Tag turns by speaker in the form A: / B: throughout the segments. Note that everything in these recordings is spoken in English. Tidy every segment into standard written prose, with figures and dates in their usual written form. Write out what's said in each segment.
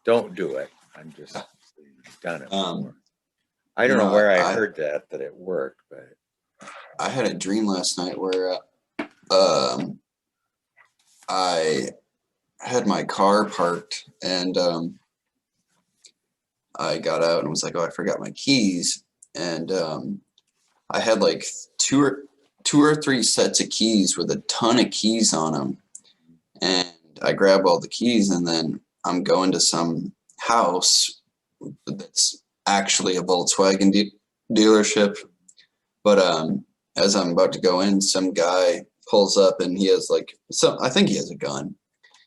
A: Don't do it. I'm just done it before. I
B: You
A: don't know
B: know,
A: where I heard that it worked, but
B: I had a dream last night where I had my car parked and I got out and was like, oh, I forgot my keys. And I had like two or three sets of keys with a ton of keys on them. And I grab all the keys and then I'm going to some house that's actually a Volkswagen dealership. But as I'm about to go in, some guy pulls up and he has like I think he has a gun.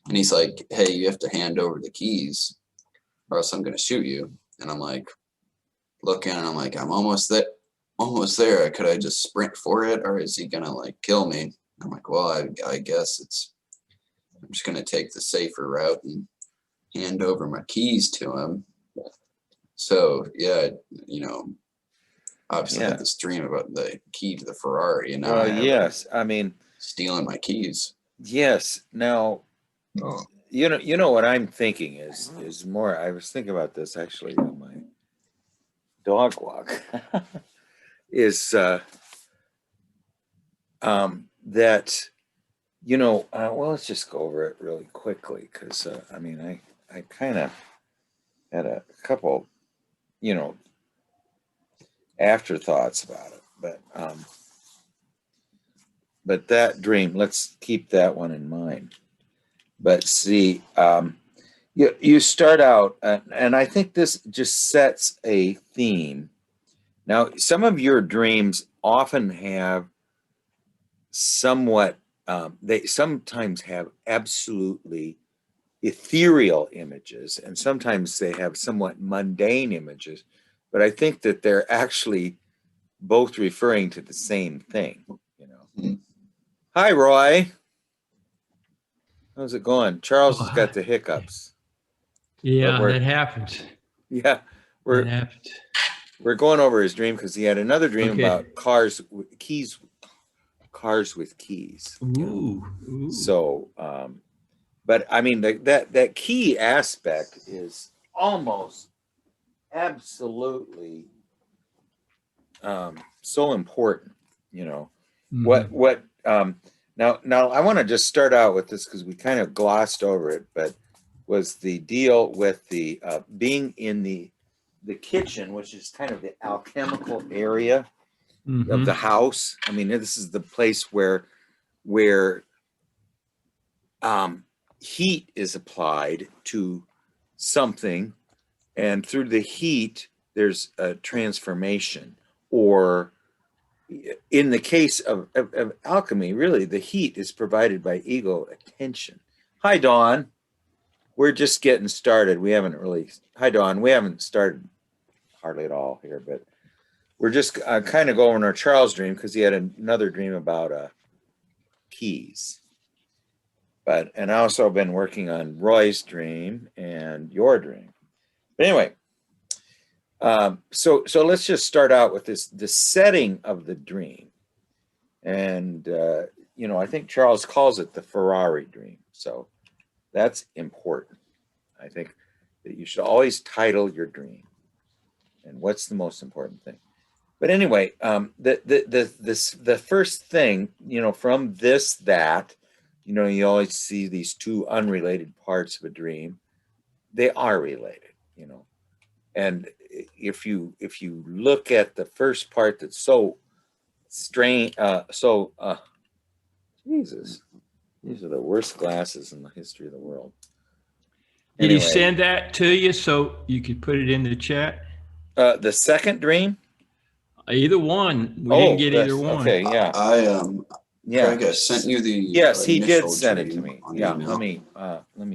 B: And he's like, hey, you have to hand over the keys or else I'm going to shoot you. And I'm like, looking and I'm like, I'm almost there. Could I just sprint for it or is he going to like kill me? I'm like, well, I guess I'm just going to take the safer route and hand over my keys to him. So, yeah, obviously I had this dream about the key to the Ferrari and now
A: well, yes, I mean,
B: stealing my keys.
A: yes. Now, you know what I'm thinking is more. I was thinking about this actually on my dog walk. Is that well, let's just go over it really quickly because I mean I kind of had a couple afterthoughts about it, but that dream, let's keep that one in mind. But see, you start out, and I think this just sets a theme. Now, some of your dreams often have somewhat, they sometimes have absolutely ethereal images, and sometimes they have somewhat mundane images, but I think that they're actually both referring to the same thing, Hi, Roy. How's it going? Charles has got the hiccups.
C: Yeah, that happens.
A: Yeah, we're going over his dream because he had another dream about cars with keys.
C: Ooh.
A: So, but I mean that key aspect is almost absolutely so important. What now I want to just start out with this because we kind of glossed over it, but was the deal with the being in the kitchen, which is kind of the alchemical area of the house. I mean, this is the place where heat is applied to something, and through the heat there's a transformation, or in the case of alchemy, really the heat is provided by ego attention. Hi, Dawn. We're just getting started. We haven't really, hi, Dawn. We haven't started hardly at all here, but we're just kind of going our Charles dream because he had another dream about keys. And I also been working on Roy's dream and your dream. But anyway, so let's just start out with the setting of the dream. And, I think Charles calls it the Ferrari dream. So that's important. I think that you should always title your dream. And what's the most important thing? But anyway, the first thing, from that, you always see these two unrelated parts of a dream. They are related, and if you look at the first part that's so strange, Jesus, these are the worst glasses in the history of the world.
C: Did he send that to you so you could put it in the chat?
A: The second dream?
C: Either one. We didn't get either one.
A: Okay, yeah.
B: Craig, I sent you the
A: yes, he did send it to me. Yeah, let me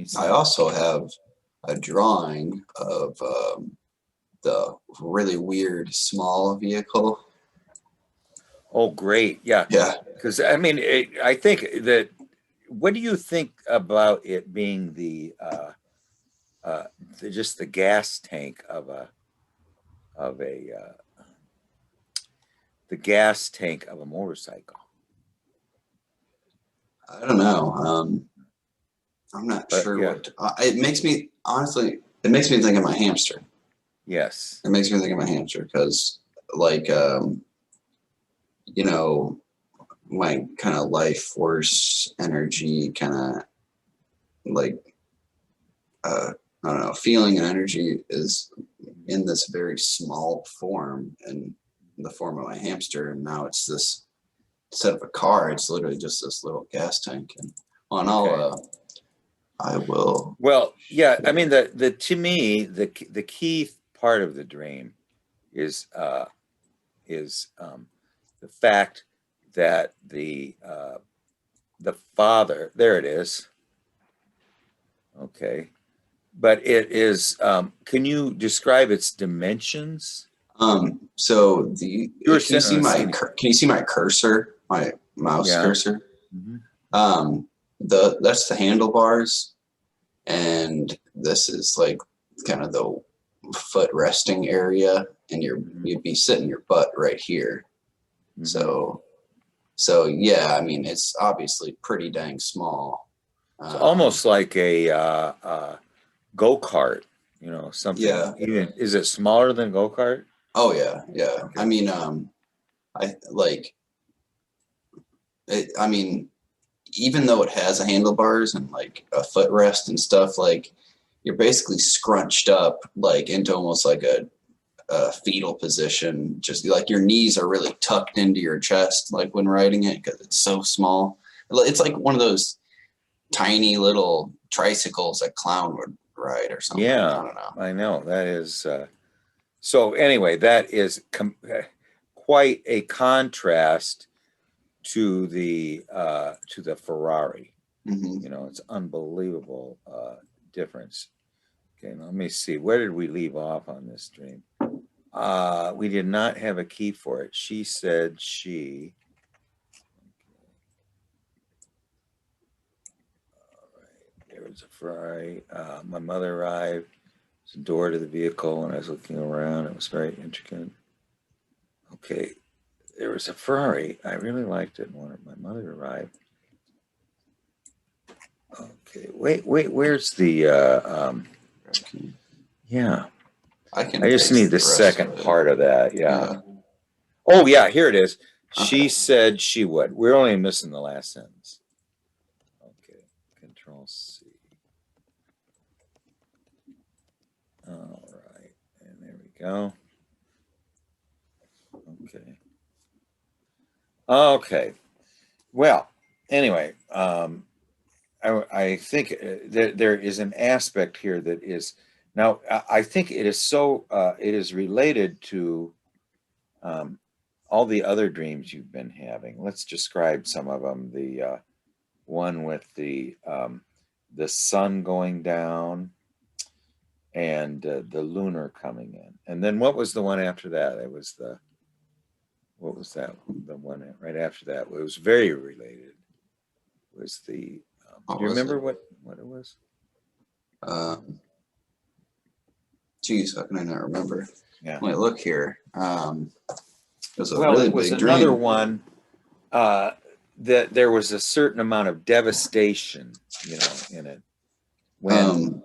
A: see.
B: I also have a drawing of the really weird small vehicle.
A: Oh, great! Yeah, because I mean, I think that. What do you think about it being just the gas tank of the gas tank of a motorcycle?
B: I don't know. I'm not sure what it makes me, honestly, it makes me think of my hamster.
A: Yes.
B: It makes me think of my hamster because, like, you know, my kind of life force energy, kind of like, I don't know, feeling and energy is in this very small form, in the form of my hamster. And now it's this, instead of a car, it's literally just this little gas tank. And on all, I will.
A: Well, yeah, I mean, to me, the key part of the dream is the fact that the father, there it is. Okay. But it is, can you describe its dimensions?
B: So
A: You're
B: can you see
A: sitting on a
B: my
A: seat.
B: can you see my cursor, my mouse
A: Yeah.
B: cursor?
A: Mhm.
B: That's the handlebars, and this is like kind of the foot resting area, and you'd be sitting your butt right here.
A: Mhm.
B: So yeah, I mean, it's obviously pretty dang small.
A: It's almost like a go-kart, something.
B: Yeah.
A: Even, is it smaller than go-kart?
B: Oh yeah, yeah.
A: Okay.
B: I mean, I like it. I mean, even though it has a handlebars and like a footrest and stuff, like you're basically scrunched up like into almost like a fetal position. Just like your knees are really tucked into your chest, like when riding it, because it's so small. It's like one of those tiny little tricycles that clown would ride or something.
A: Yeah,
B: I don't know.
A: I know that is. So anyway, that is quite a contrast to the Ferrari.
B: Mm-hmm.
A: It's unbelievable difference. Okay, let me see. Where did we leave off on this dream? We did not have a key for it. She said she. All right, there was a Ferrari. My mother arrived. There's a door to the vehicle, and I was looking around. It was very intricate. Okay, there was a Ferrari. I really liked it. My mother arrived. Okay, wait. Where's the? Yeah,
B: I can.
A: I just
B: fix
A: need the
B: rest
A: second
B: of it.
A: part of that. Yeah. Oh, yeah. Here it is. She
B: Okay.
A: said she would. We're only missing the last sentence. Okay. Control C. All right, and there we go. Okay. Okay. Well, anyway, I think there is an aspect here that is now. I think it is so. It is related to all the other dreams you've been having. Let's describe some of them. The one with the sun going down and the lunar coming in, and then what was the one after that? It was the what was that? The one right after that. It was very related. Was the do you remember what it was?
B: Geez, how can I not remember?
A: Yeah.
B: Wait, look here. It was a
A: Well,
B: really
A: it was
B: big
A: another
B: dream.
A: one that there was a certain amount of devastation, in it. When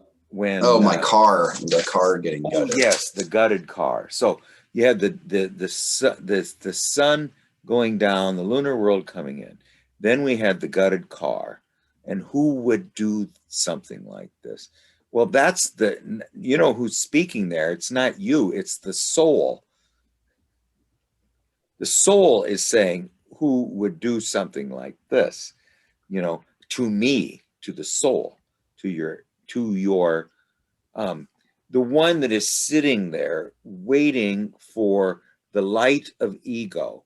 B: Oh, my car, the car getting gutted.
A: Yes, the gutted car. So you had the sun going down, the lunar world coming in. Then we had the gutted car. And who would do something like this? Well, that's who's speaking there. It's not you, it's the soul. The soul is saying, who would do something like this? To me, to the soul, to your the one that is sitting there waiting for the light of ego,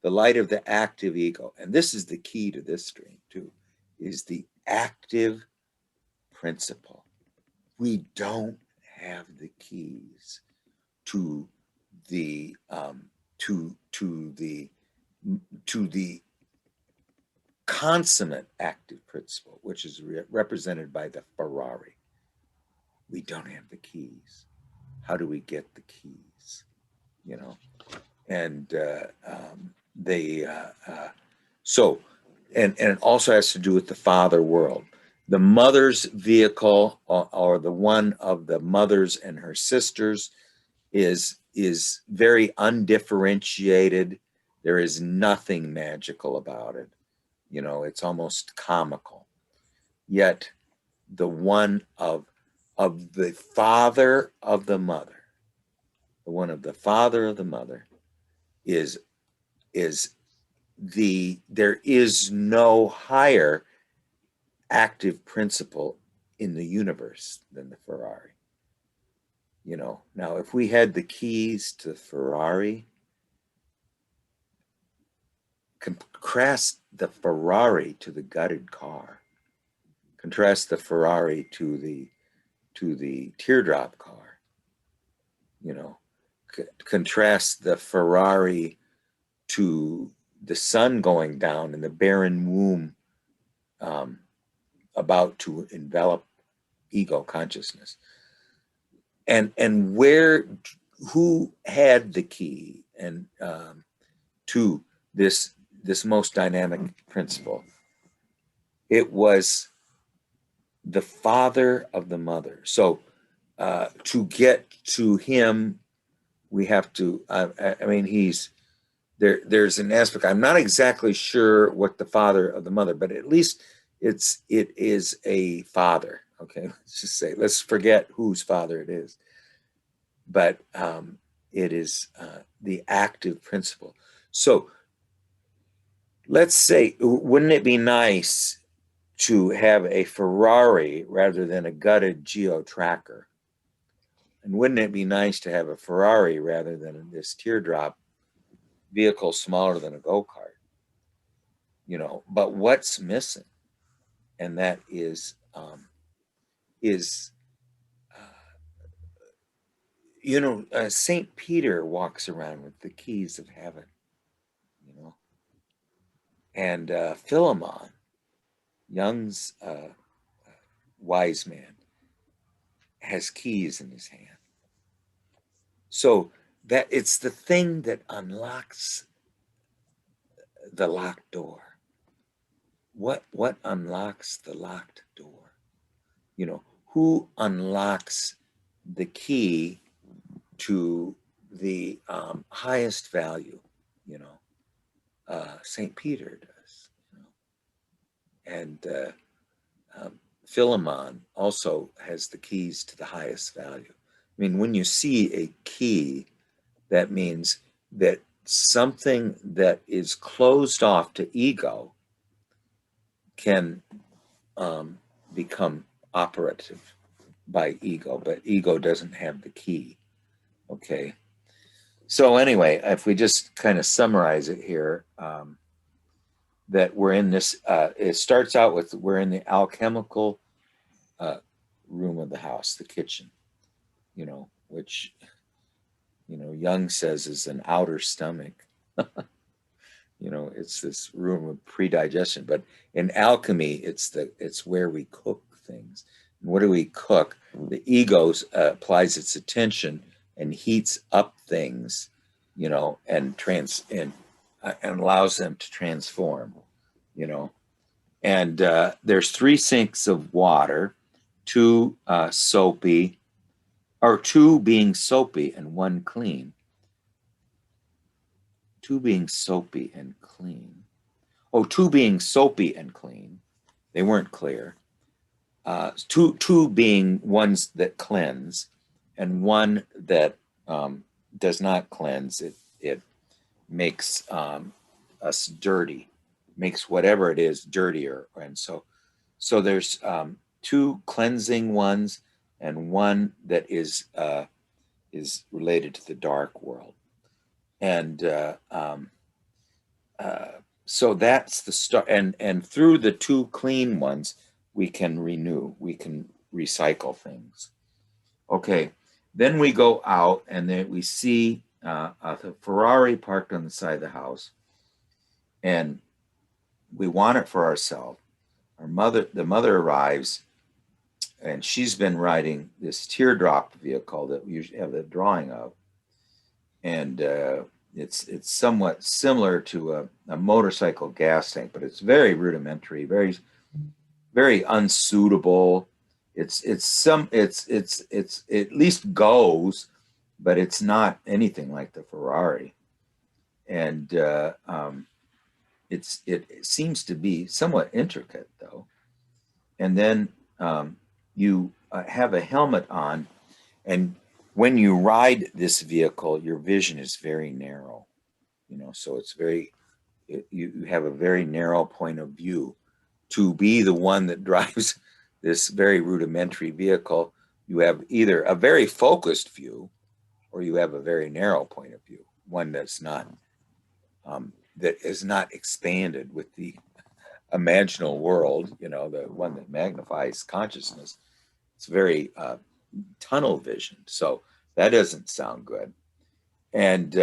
A: the light of the active ego. And this is the key to this dream too, is the active principle. We don't have the keys to the to the consummate active principle, which is represented by the Ferrari. We don't have the keys. How do we get the keys? And they so and it also has to do with the father world. The mother's vehicle, or the one of the mothers and her sisters, is very undifferentiated. There is nothing magical about it. You know, it's almost comical. Yet the one of the father of the mother, the one of the father of the mother, is there is no higher active principle in the universe than the Ferrari. You know, now if we had the keys to the Ferrari, contrast the Ferrari to the gutted car, contrast the Ferrari to the teardrop car, you know, contrast the Ferrari to the sun going down and the barren womb about to envelop ego consciousness. And where, who had the key and to this most dynamic principle? It was the father of the mother. So to get to him, we have to. I mean, he's there. There's an aspect. I'm not exactly sure what the father of the mother, but at least it is a father. Okay, let's just say, let's forget whose father it is, but it is the active principle. So let's say, wouldn't it be nice to have a Ferrari rather than a gutted Geo Tracker? And wouldn't it be nice to have a Ferrari rather than this teardrop vehicle smaller than a go-kart? You know, but what's missing? And that is you know, St. Peter walks around with the keys of heaven, you know, and Philemon, Young's wise man, has keys in his hand. So that it's the thing that unlocks the locked door. What unlocks the locked door? You know, who unlocks the key to the highest value? You know, St. Peter does. You know? And Philemon also has the keys to the highest value. I mean, when you see a key, that means that something that is closed off to ego can become operative by ego, but ego doesn't have the key. Okay. So anyway, if we just kind of summarize it here, that we're in this, it starts out with, we're in the alchemical room of the house, the kitchen, you know, which, you know, Jung says is an outer stomach. You know, it's this room of predigestion, but in alchemy, it's where we cook things. And what do we cook? The ego applies its attention and heats up things, you know, and allows them to transform, you know. And there's 3 sinks of water, 2 soapy, or 2 being soapy and 1 clean. 2 being soapy and clean. Oh, 2 being soapy and clean. They weren't clear. 2 being ones that cleanse, and 1 that does not cleanse. It makes us dirty, makes whatever it is dirtier. And so there's 2 cleansing ones and 1 that is related to the dark world. And so that's the start. And through the 2 clean ones, we can renew, we can recycle things. Okay, then we go out and then we see a Ferrari parked on the side of the house, and we want it for ourselves. The mother arrives, and she's been riding this teardrop vehicle that we usually have the drawing of. And it's somewhat similar to a motorcycle gas tank, but it's very rudimentary, very very unsuitable. It's at least goes, but it's not anything like the Ferrari. And it seems to be somewhat intricate though. And then you have a helmet on, and when you ride this vehicle, your vision is very narrow. So it's you have a very narrow point of view. To be the one that drives this very rudimentary vehicle, you have either a very focused view, or you have a very narrow point of view, one that's not that is not expanded with the imaginal world, the one that magnifies consciousness. It's very tunnel vision. So that doesn't sound good. And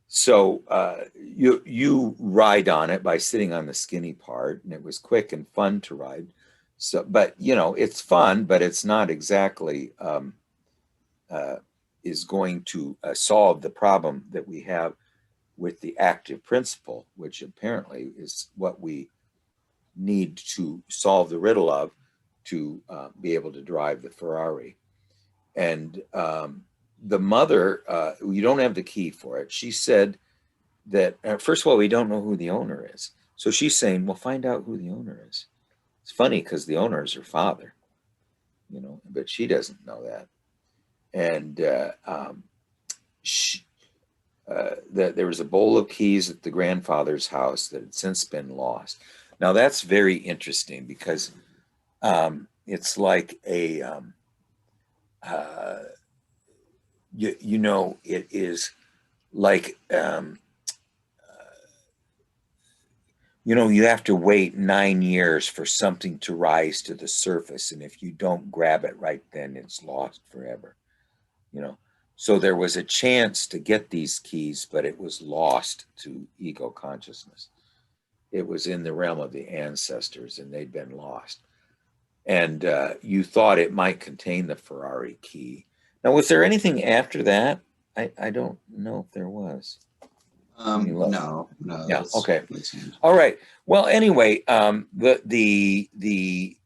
A: so you ride on it by sitting on the skinny part, and it was quick and fun to ride. So, but it's fun, but it's not exactly is going to solve the problem that we have with the active principle, which apparently is what we need to solve the riddle of to be able to drive the Ferrari. And the mother, you don't have the key for it. She said that, first of all, we don't know who the owner is. So she's saying, well, find out who the owner is. It's funny because the owner is her father, but she doesn't know that. And there was a bowl of keys at the grandfather's house that had since been lost. Now that's very interesting because it's like a, it is like, you have to wait 9 years for something to rise to the surface. And if you don't grab it right then, it's lost forever, So there was a chance to get these keys, but it was lost to ego consciousness. It was in the realm of the ancestors, and they'd been lost. And you thought it might contain the Ferrari key. Now, was there anything after that? I don't know if there was.
B: No.
A: Yeah. Okay. All right. Well, anyway, the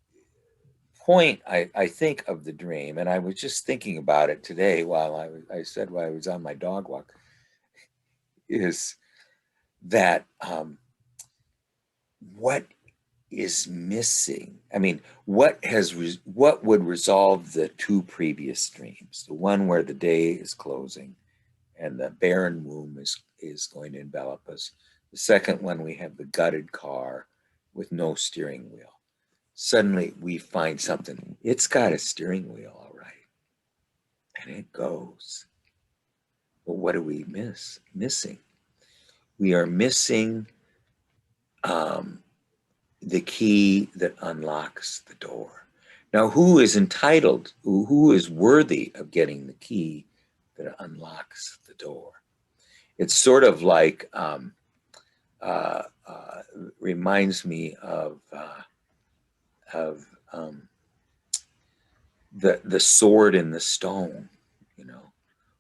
A: point I think of the dream, and I was just thinking about it today while I was on my dog walk, is that what is missing? I mean, what would resolve the two previous dreams? The one where the day is closing and the barren womb is going to envelop us. The second one, we have the gutted car with no steering wheel. Suddenly we find something. It's got a steering wheel, all right. And it goes. But what are we missing? We are missing the key that unlocks the door. Now, who is entitled, who is worthy of getting the key that unlocks the door? It's sort of like, reminds me of the sword in the stone.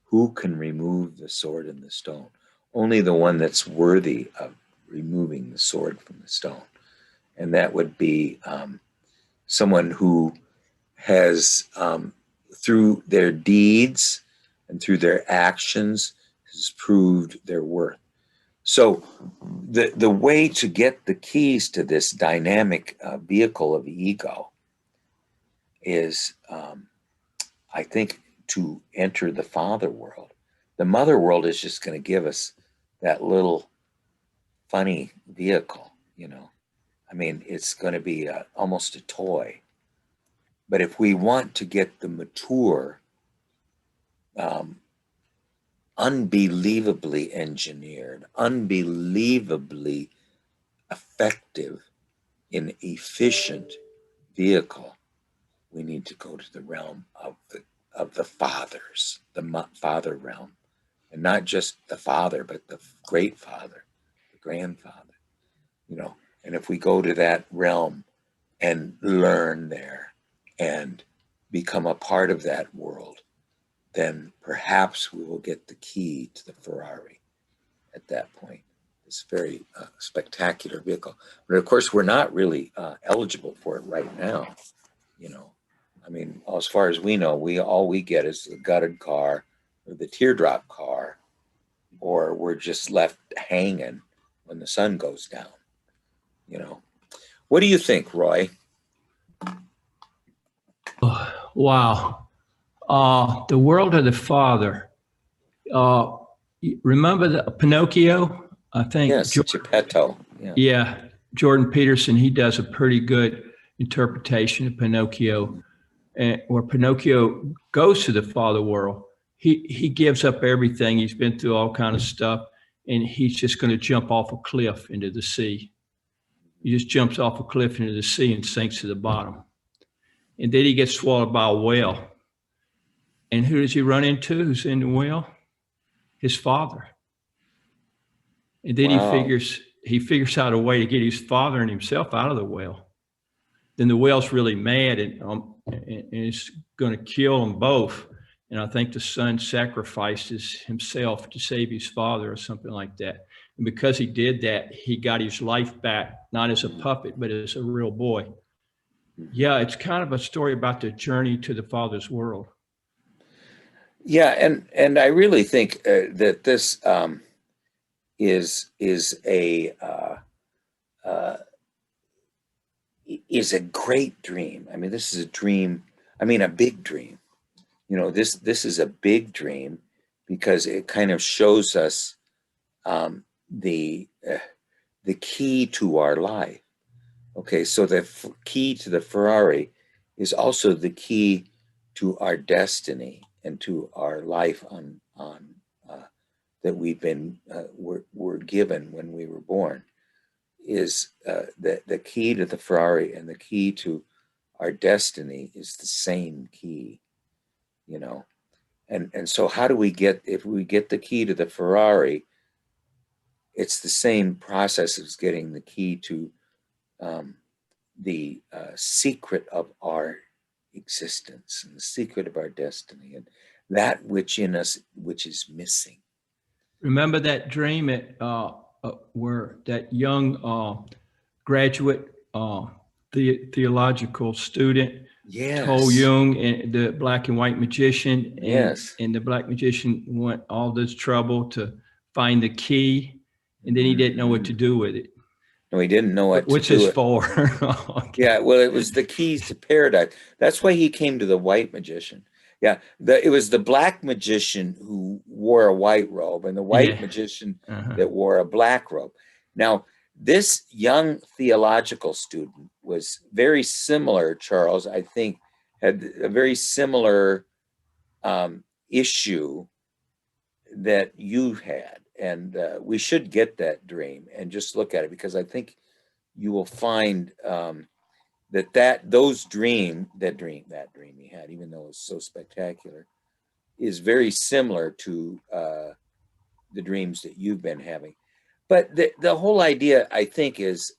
A: Who can remove the sword in the stone? Only the one that's worthy of removing the sword from the stone. And that would be someone who has, through their deeds and through their actions, has proved their worth. So the way to get the keys to this dynamic vehicle of ego is, I think, to enter the father world. The mother world is just going to give us that little funny vehicle, I mean, it's going to be almost a toy. But if we want to get the mature, unbelievably engineered, unbelievably effective and efficient vehicle, we need to go to the realm of the fathers, the father realm, and not just the father, but the great father, the grandfather, And if we go to that realm and learn there and become a part of that world, then perhaps we will get the key to the Ferrari at that point, this very spectacular vehicle. But of course, we're not really eligible for it right now. You know, I mean, as far as we know, all we get is the gutted car or the teardrop car, or we're just left hanging when the sun goes down. You know, what do you think, Roy?
C: Wow. The World of the Father. Remember the Pinocchio? I think.
A: Yes, Geppetto. Yeah.
C: Yeah, Jordan Peterson, he does a pretty good interpretation of Pinocchio, and where Pinocchio goes to the father world. He gives up everything. He's been through all kind of stuff, and he's just going to jump off a cliff into the sea. He just jumps off a cliff into the sea and sinks to the bottom. And then he gets swallowed by a whale. And who does he run into? Who's in the whale? His father. And then
A: Wow.
C: he figures out a way to get his father and himself out of the whale. Then the whale's really mad and it's going to kill them both. And I think the son sacrifices himself to save his father or something like that. And because he did that, he got his life back, not as a puppet, but as a real boy. Yeah, it's kind of a story about the journey to the Father's world.
A: Yeah, and I really think that this is a great dream. I mean, this is a dream. I mean, a big dream. You know, this is a big dream because it kind of shows us the key to our life. Okay, so the key to the Ferrari is also the key to our destiny and to our life on that we've been were given when we were born. Is the key to the Ferrari and the key to our destiny is the same key, you know. And so how do we get, if we get the key to the Ferrari, it's the same process as getting the key to the secret of our existence and the secret of our destiny and that which in us, which is missing.
C: Remember that dream at where that young graduate theological student told Jung and the black and white magician, and the black magician went all this trouble to find the key, and then he didn't know what to do with it.
A: No, he didn't know what
C: What's
A: to do.
C: this for?
A: Okay. Yeah, well, it was the keys to paradise. That's why he came to the white magician. Yeah, it was the black magician who wore a white robe and the white magician that wore a black robe. Now, this young theological student was very similar, Charles, I think, had a very similar issue that you had. And we should get that dream and just look at it, because I think you will find that dream he had, even though it was so spectacular, is very similar to the dreams that you've been having. But the whole idea, I think, is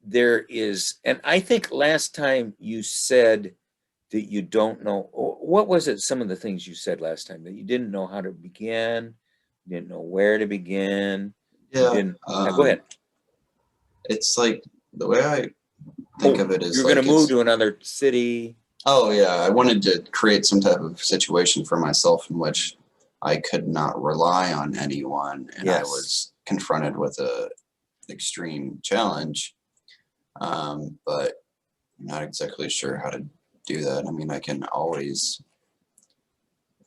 A: there is, and I think last time you said that you don't know, what was it, some of the things you said last time, that you didn't know how to begin, you didn't know where to begin.
B: Yeah.
A: Go ahead.
B: It's like, the way I think of it is,
A: you're going to move to another city.
B: Oh yeah, I wanted to create some type of situation for myself in which I could not rely on anyone, and I was confronted with a extreme challenge, but I'm not exactly sure how to do that. I mean, I can always,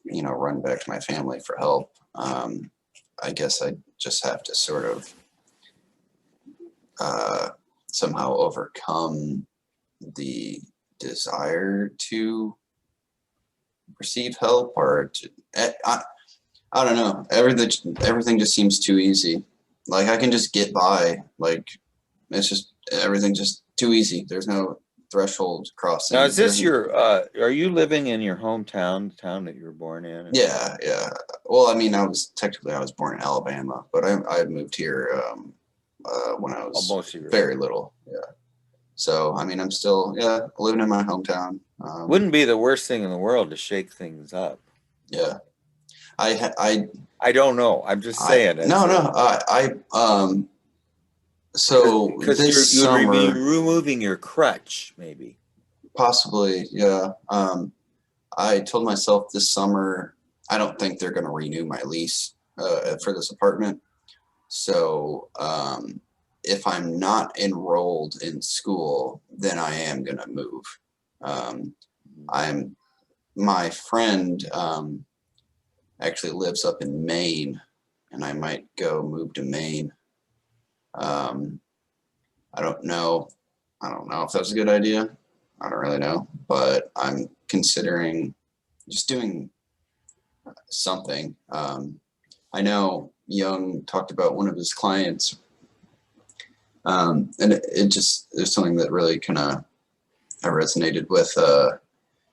B: run back to my family for help. I guess I just have to sort of somehow overcome the desire to receive help, or I don't know. Everything just seems too easy. Like, I can just get by. Like, it's just, everything just too easy. There's no threshold crossing.
A: Now, is this are you living in your hometown, the town that you were born in?
B: Yeah. Well, I mean, I was born in Alabama, but I moved here when I was very little. Yeah. So, I mean, I'm still, living in my hometown.
A: Wouldn't be the worst thing in the world to shake things up.
B: Yeah.
A: I don't know. I'm just saying.
B: So
A: because
B: this
A: you would be
B: summer,
A: removing your crutch, maybe.
B: possibly, yeah. I told myself this summer, I don't think they're going to renew my lease for this apartment. So if I'm not enrolled in school, then I am going to move. My friend actually lives up in Maine, and I might go move to Maine. I don't know. I don't know if that's a good idea. I don't really know, but I'm considering just doing something. I know Young talked about one of his clients, and it just there's something that really kind of I resonated with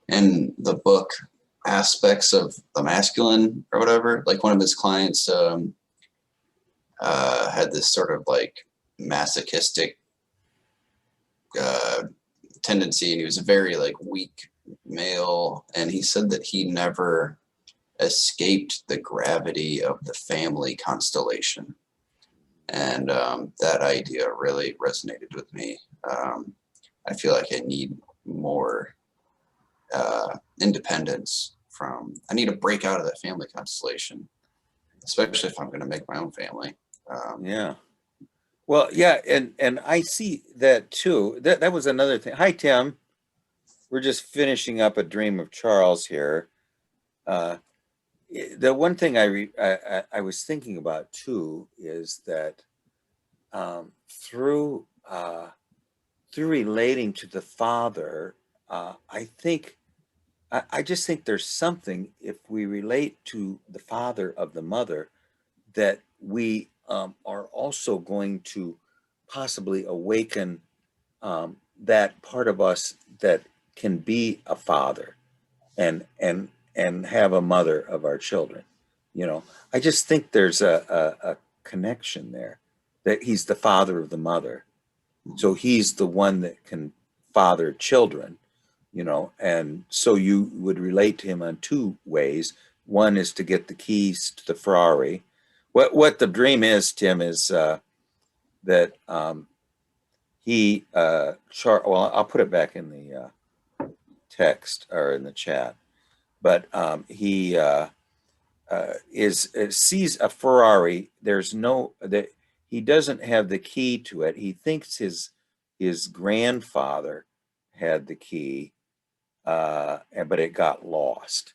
B: in the book, aspects of the masculine or whatever. Like one of his clients had this sort of like masochistic tendency, and he was a very like weak male, and he said that he never escaped the gravity of the family constellation, and that idea really resonated with me. I feel like I need more independence from, I need to break out of that family constellation, especially if I'm going to make my own family.
A: Yeah. Well, yeah, and I see that too. That was another thing. Hi, Tim. We're just finishing up a dream of Charles here. The one thing I was thinking about too is that through relating to the father, I just think there's something if we relate to the father of the mother that we are also going to possibly awaken that part of us that can be a father and have a mother of our children. I just think there's a connection there, that he's the father of the mother, so he's the one that can father children. And so you would relate to him on two ways. One is to get the keys to the Ferrari. What the dream is, Tim, is that well, I'll put it back in the text or in the chat, but he sees a Ferrari. There's no that he doesn't have the key to it. He thinks his grandfather had the key, but it got lost.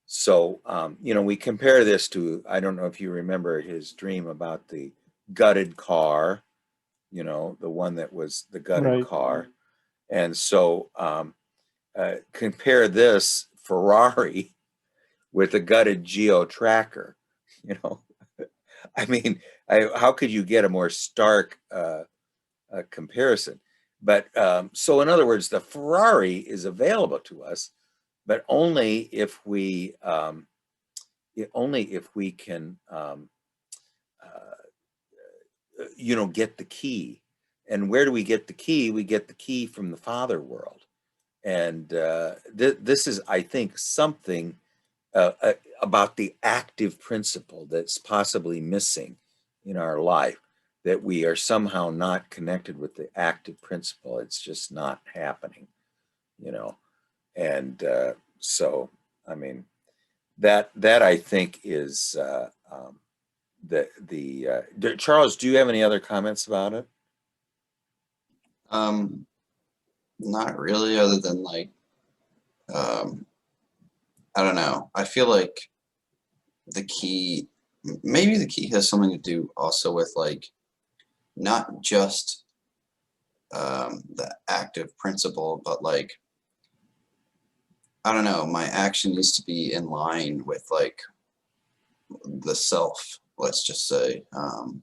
A: So we compare this to, I don't know if you remember his dream about the gutted car, the one that was the gutted
D: Right.
A: car. And so compare this Ferrari with a gutted Geo Tracker. I mean, how could you get a more stark comparison? But so in other words, the Ferrari is available to us, but only if we can get the key. And where do we get the key? We get the key from the father world. And this is, I think, something about the active principle that's possibly missing in our life, that we are somehow not connected with the active principle. It's just not happening, and so I mean that I think is Charles. Do you have any other comments about it?
B: Not really, other than like, I don't know. I feel like maybe the key has something to do also with like, not just the active principle, but like, I don't know, my action needs to be in line with like the self, let's just say.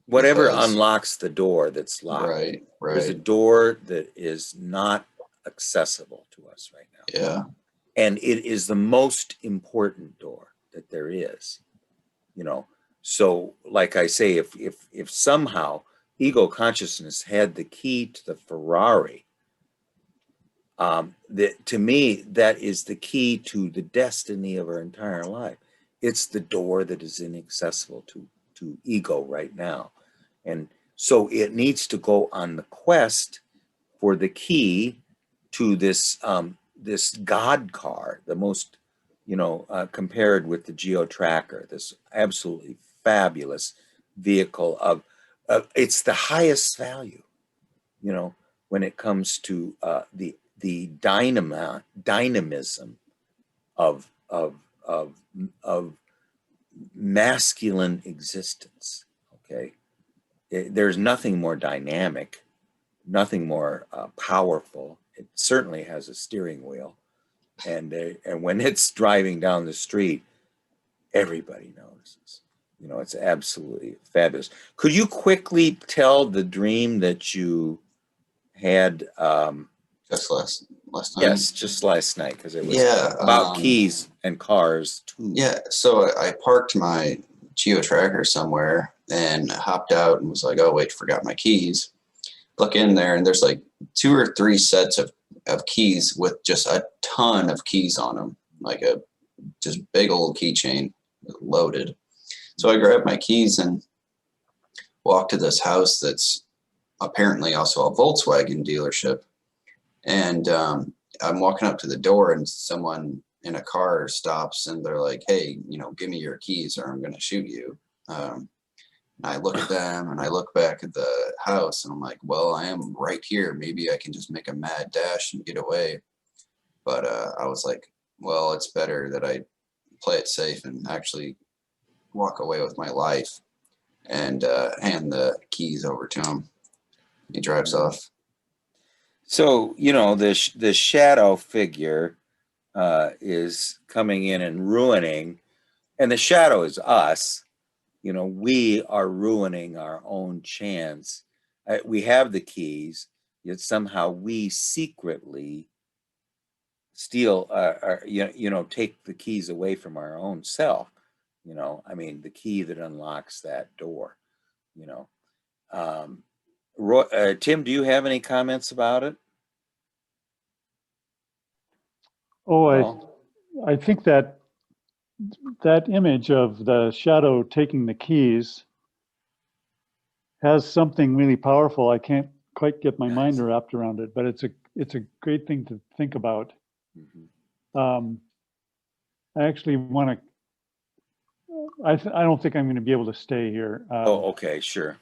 A: Whatever unlocks the door that's locked.
B: Right.
A: There's a door that is not accessible to us right now.
B: Yeah.
A: And it is the most important door that there is. So like I say, if somehow ego consciousness had the key to the Ferrari, that to me, that is the key to the destiny of our entire life. it's the door that is inaccessible to ego right now. And so it needs to go on the quest for the key to this this God car, the most, compared with the Geo Tracker, this absolutely fabulous vehicle of it's the highest value, when it comes to the dynamism of masculine existence. Okay, there's nothing more dynamic, nothing more powerful. It certainly has a steering wheel, and when it's driving down the street, everybody notices. It's absolutely fabulous. Could you quickly tell the dream that you had?
B: Just last time.
A: Yes, just last night, because it was
B: Yeah,
A: keys and cars too.
B: Yeah, so I parked my Geo Tracker somewhere and hopped out and was like, oh wait, forgot my keys. Look in there and there's like 2 or 3 sets of keys with just a ton of keys on them, like a just big old keychain loaded. So I grabbed my keys and walked to this house that's apparently also a Volkswagen dealership. And I'm walking up to the door and someone in a car stops and they're like, hey, give me your keys or I'm going to shoot you. And I look at them and I look back at the house and I'm like, well, I am right here. Maybe I can just make a mad dash and get away. But I was like, well, it's better that I play it safe and actually walk away with my life and hand the keys over to him. He drives off.
A: So, the shadow figure is coming in and ruining, and the shadow is us. We are ruining our own chance. We have the keys, yet somehow we secretly steal, take the keys away from our own self. The key that unlocks that door. Tim, do you have any comments about it?
D: Oh,
A: No?
D: I think that image of the shadow taking the keys has something really powerful. I can't quite get my mind wrapped around it, but it's a great thing to think about.
A: Mm-hmm.
D: I actually want to. I don't think I'm going to be able to stay here.
A: Okay, sure.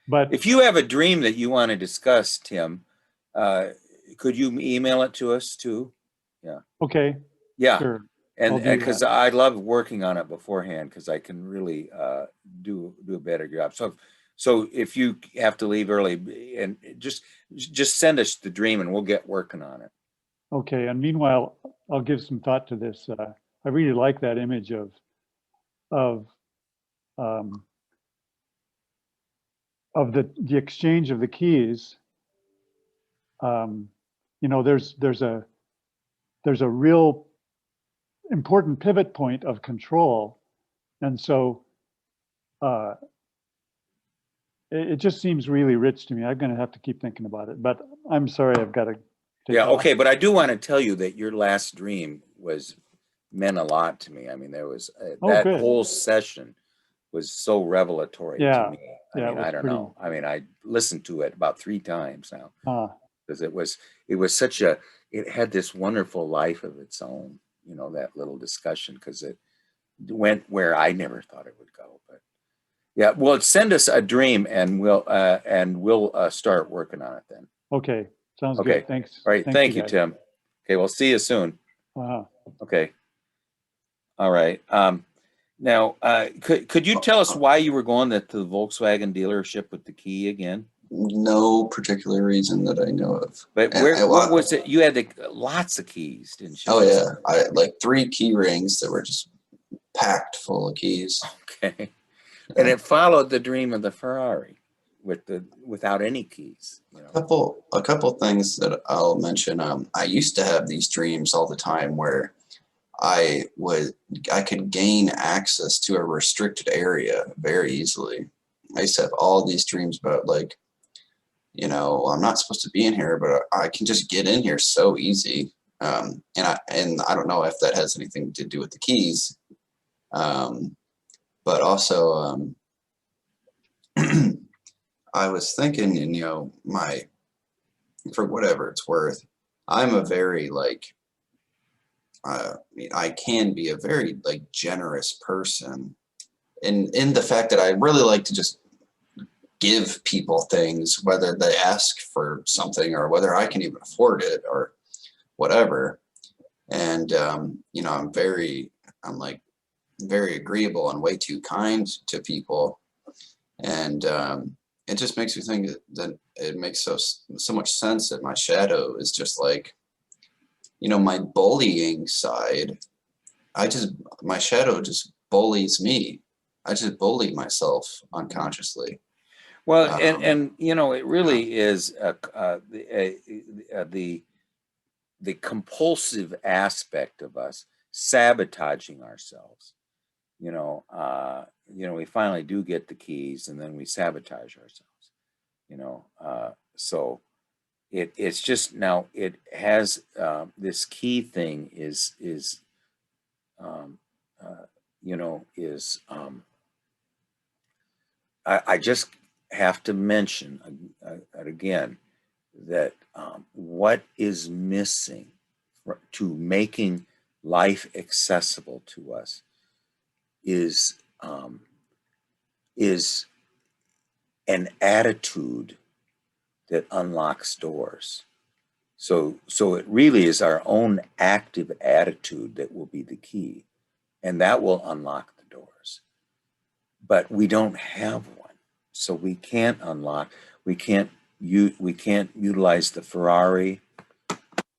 D: But
A: if you have a dream that you want to discuss, Tim, could you email it to us too? Yeah.
D: Okay.
A: Yeah.
D: Sure.
A: And because I love working on it beforehand, because I can really do a better job. So if you have to leave early, and just send us the dream and we'll get working on it.
D: Okay. And meanwhile, I'll give some thought to this. I really like that image of the exchange of the keys. There's a real important pivot point of control, and so it just seems really rich to me. I'm going to have to keep thinking about it, but I'm sorry, I've got to take off.
A: Okay, but I do want to tell you that your last dream meant a lot to me. I mean, there was that whole session was so revelatory to me. I don't know. I mean, I listened to it about 3 times now, because it was such it had this wonderful life of its own, that little discussion, because it went where I never thought it would go. But yeah, well, send us a dream and we'll start working on it then.
D: Okay, sounds good. Thanks.
A: All right, thank you, Tim. Okay, we'll see you soon. Okay. All right. Now, could you tell us why you were going to the Volkswagen dealership with the key again?
B: No particular reason that I know of.
A: But what was it? You had lots of keys, didn't you?
B: Oh yeah, I had like 3 key rings that were just packed full of keys.
A: Okay, and it followed the dream of the Ferrari without any keys.
B: A couple things that I'll mention. I used to have these dreams all the time where I could gain access to a restricted area very easily. I used to have all these dreams about like, I'm not supposed to be in here, but I can just get in here so easy. And I don't know if that has anything to do with the keys, But also, I was thinking, and for whatever it's worth, I'm a very I can be a very generous person, in the fact that I really like to just give people things, whether they ask for something or whether I can even afford it or whatever. And I'm very agreeable and way too kind to people, and it just makes me think that it makes so much sense that my shadow is just my bullying side. My shadow just bullies me. I just bully myself unconsciously.
A: Well, and it really is the compulsive aspect of us sabotaging ourselves. We finally do get the keys, and then we sabotage ourselves. So it's just now it has this key thing is I just have to mention again that what is missing to making life accessible to us is an attitude that unlocks doors. So it really is our own active attitude that will be the key, and that will unlock the doors. But we don't have one, so we can't unlock. We can't utilize the Ferrari,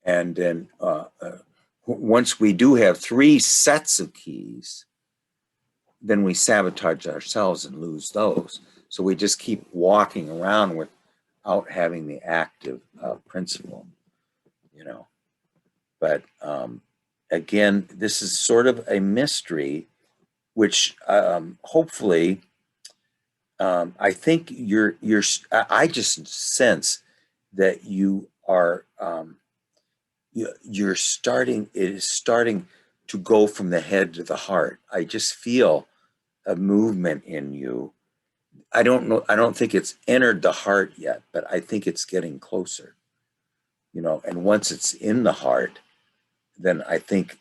A: and then once we do have 3 sets of keys, then we sabotage ourselves and lose those. So we just keep walking around without having the active principle, But again, this is sort of a mystery, which hopefully, I think I just sense that you are, it is starting to go from the head to the heart. I just feel a movement in you. I don't know. I don't think it's entered the heart yet, but I think it's getting closer, and once it's in the heart, then I think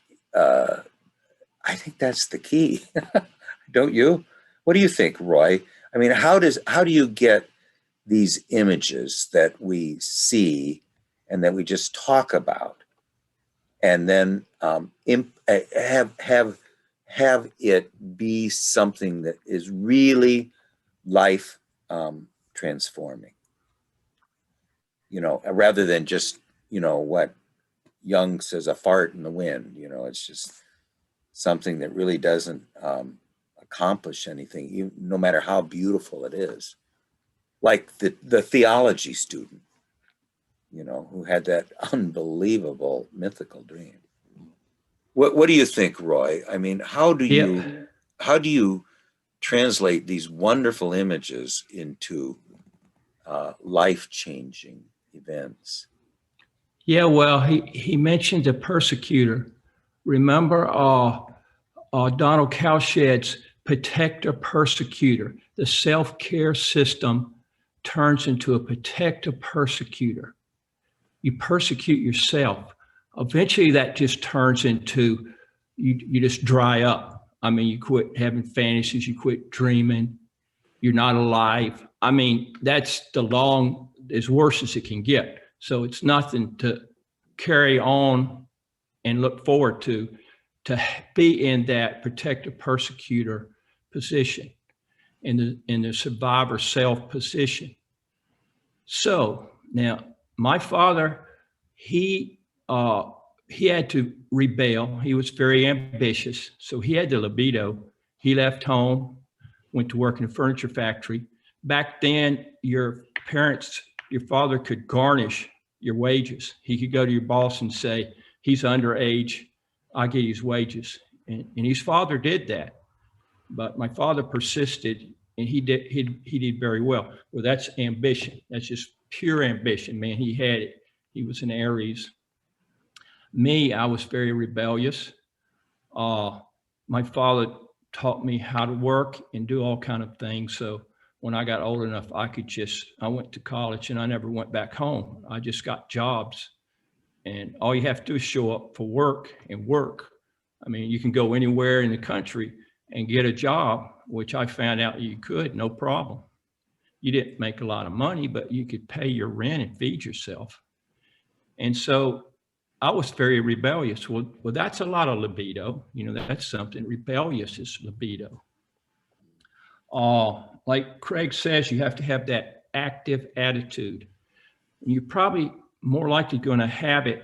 A: that's the key. Don't you? What do you think, Roy? I mean, how do you get these images that we see and that we just talk about, and then have it be something that is really life transforming? Rather than just what Jung says, a fart in the wind. It's just something that really doesn't accomplish anything, no matter how beautiful it is. Like the theology student, who had that unbelievable mythical dream. What do you think, Roy? I mean, how do you translate these wonderful images into life-changing events?
C: Yeah, well, he mentioned the persecutor. Remember Donald Cowshed's protector persecutor. The self-care system turns into a protector persecutor. You persecute yourself. Eventually that just turns into you just dry up. I mean, you quit having fantasies, you quit dreaming, you're not alive. I mean, that's as worse as it can get. So it's nothing to carry on and look forward to be in that protector persecutor position, in the survivor self position. So now my father, he had to rebel. He was very ambitious, so he had the libido. He left home, went to work in a furniture factory. Back then, your father could garnish your wages. He could go to your boss and say, he's underage, I'll get his wages. And his father did that. But my father persisted, and he did very well. Well, that's ambition. That's just pure ambition, man. He had it. He was an Aries. Me, I was very rebellious. My father taught me how to work and do all kind of things. So when I got old enough, I went to college and I never went back home. I just got jobs, and all you have to do is show up for work and work. I mean, you can go anywhere in the country and get a job, which I found out you could, no problem. You didn't make a lot of money, but you could pay your rent and feed yourself. And so I was very rebellious. Well, that's a lot of libido. That's something. Rebellious is libido. Like Craig says, you have to have that active attitude. You're probably more likely going to have it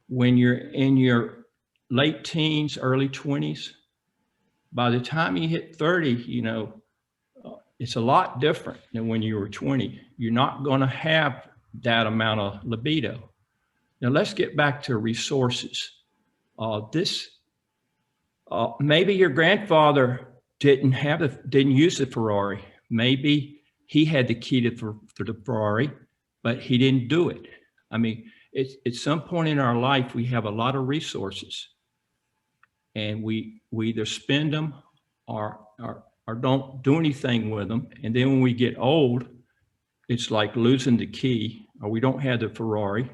C: when you're in your late teens, early 20s. By the time you hit 30, it's a lot different than when you were 20. You're not going to have that amount of libido. Now let's get back to resources. Maybe your grandfather didn't use the Ferrari. Maybe he had the key to the Ferrari, but he didn't do it. I mean, at some point in our life, we have a lot of resources, and we either spend them or don't do anything with them. And then when we get old, it's like losing the key, or we don't have the Ferrari.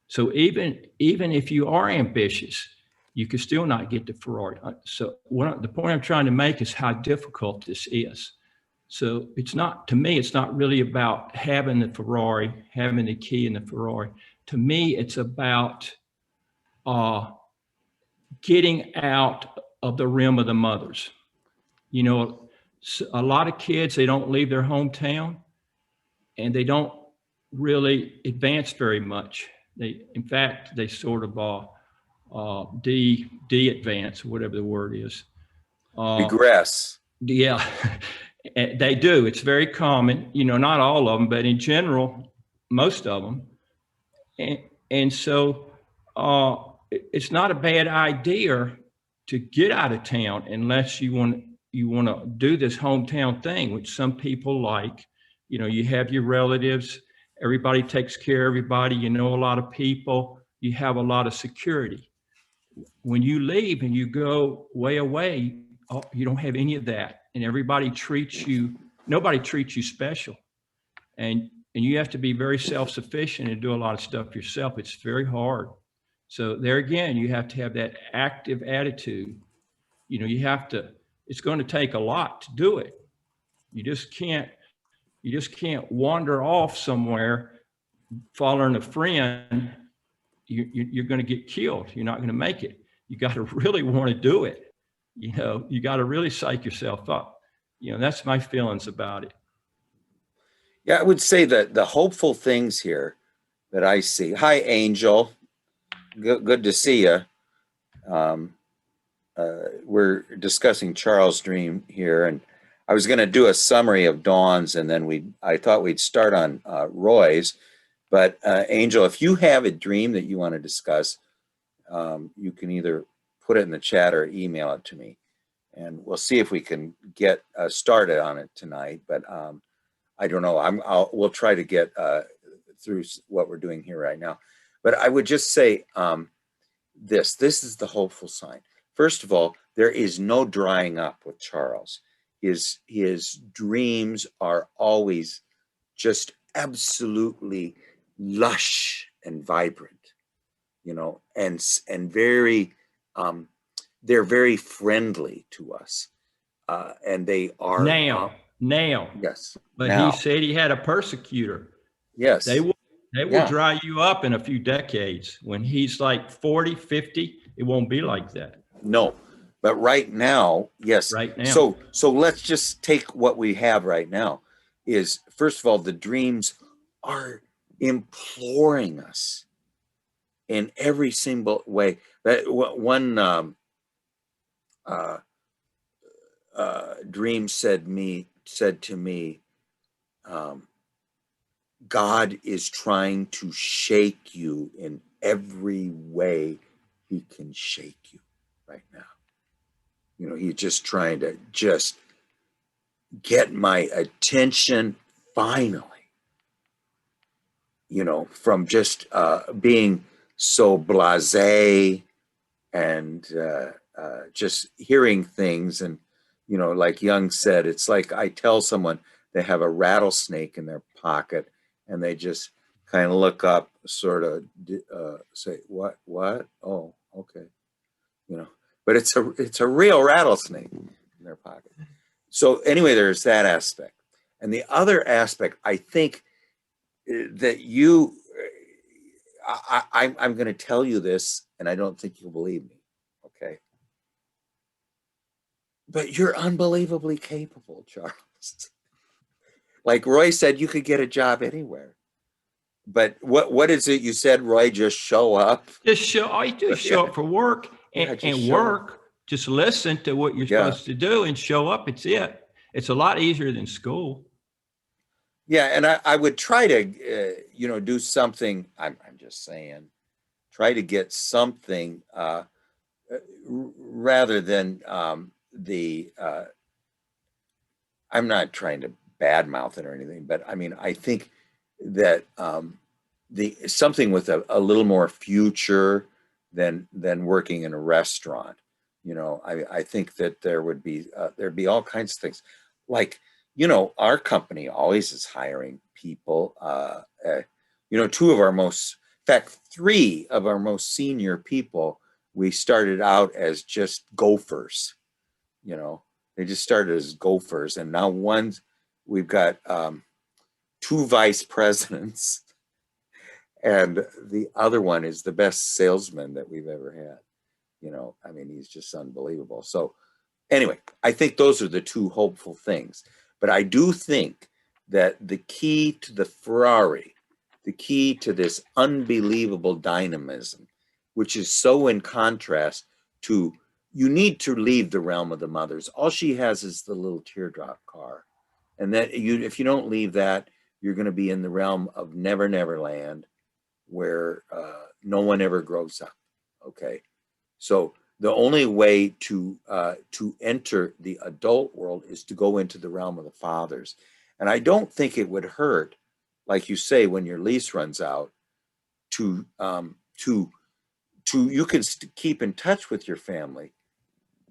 C: So even if you are ambitious, you can still not get the Ferrari. So the point I'm trying to make is how difficult this is. So to me, it's not really about having the Ferrari, having the key in the Ferrari. To me, it's about getting out of the rim of the mothers. A lot of kids, they don't leave their hometown, and they don't really advance very much. In fact, they sort of de-advance, whatever the word is.
A: Regress.
C: Yeah, they do. It's very common, not all of them, but in general, most of them. And so it's not a bad idea to get out of town unless you want to do this hometown thing, which some people like. You have your relatives, everybody takes care of everybody, a lot of people, you have a lot of security. When you leave and you go way away, you don't have any of that, and nobody treats you special. And you have to be very self-sufficient and do a lot of stuff yourself. It's very hard. So there again, you have to have that active attitude. It's going to take a lot to do it. You just can't wander off somewhere, following a friend. You're going to get killed. You're not going to make it. You got to really want to do it. You got to really psych yourself up. That's my feelings about it.
A: Yeah, I would say that the hopeful things here that I see. Hi, Angel. Good to see you. We're discussing Charles' dream here, and I was going to do a summary of Dawn's, and then I thought we'd start on Roy's. But Angel, if you have a dream that you want to discuss, you can either put it in the chat or email it to me, and we'll see if we can get started on it tonight. But I don't know. We'll try to get through what we're doing here right now. But I would just say this is the hopeful sign. First of all, there is no drying up with Charles. His dreams are always just absolutely lush and vibrant, and very, they're very friendly to us. And they are
C: now.
A: Yes.
C: But
A: now.
C: He said he had a persecutor.
A: Yes.
C: They will dry you up in a few decades. When he's like 40, 50, it won't be like that.
A: No, but right now, yes.
C: Right now.
A: So let's just take what we have right now. Is first of all, the dreams are imploring us in every single way. That one dream said to me, God is trying to shake you in every way he can shake you right now. He's just trying to just get my attention finally, from just being so blasé and just hearing things and You know, like Young said, it's like I tell someone they have a rattlesnake in their pocket and they just kind of look up, sort of say, what? Oh, okay. You know, but it's a real rattlesnake in their pocket. So anyway, there's that aspect. And the other aspect, I think that you, I'm going to tell you this, and I don't think you'll believe me. Okay. But you're unbelievably capable, Charles. Like Roy said, you could get a job anywhere. But what is it you said, Roy? Just show up.
C: Just show, all you do is show up for work
A: Yeah, just
C: and
A: show
C: work. Just listen to what you're
A: Yeah.
C: supposed to do and show up. It's it. It's a lot easier than school.
A: Yeah, and I would try to, do something. I'm just saying, try to get something rather than I'm not trying to badmouth it or anything, but I mean, I think that the something with a little more future than working in a restaurant. You know, I think that there'd be all kinds of things, like, our company always is hiring people. Three of our most senior people, we started out as just gophers. You know, they just started as gophers, and now we've got two vice presidents, and the other one is the best salesman that we've ever had. You know, I mean, he's just unbelievable. So anyway, I think those are the two hopeful things. But I do think that the key to the Ferrari, the key to this unbelievable dynamism, which is so in contrast to, you need to leave the realm of the mothers. All she has is the little teardrop car. And that if you don't leave that, you're going to be in the realm of Never Never Land, where no one ever grows up. Okay. So the only way to enter the adult world is to go into the realm of the fathers. And I don't think it would hurt, like you say, when your lease runs out, to you can keep in touch with your family,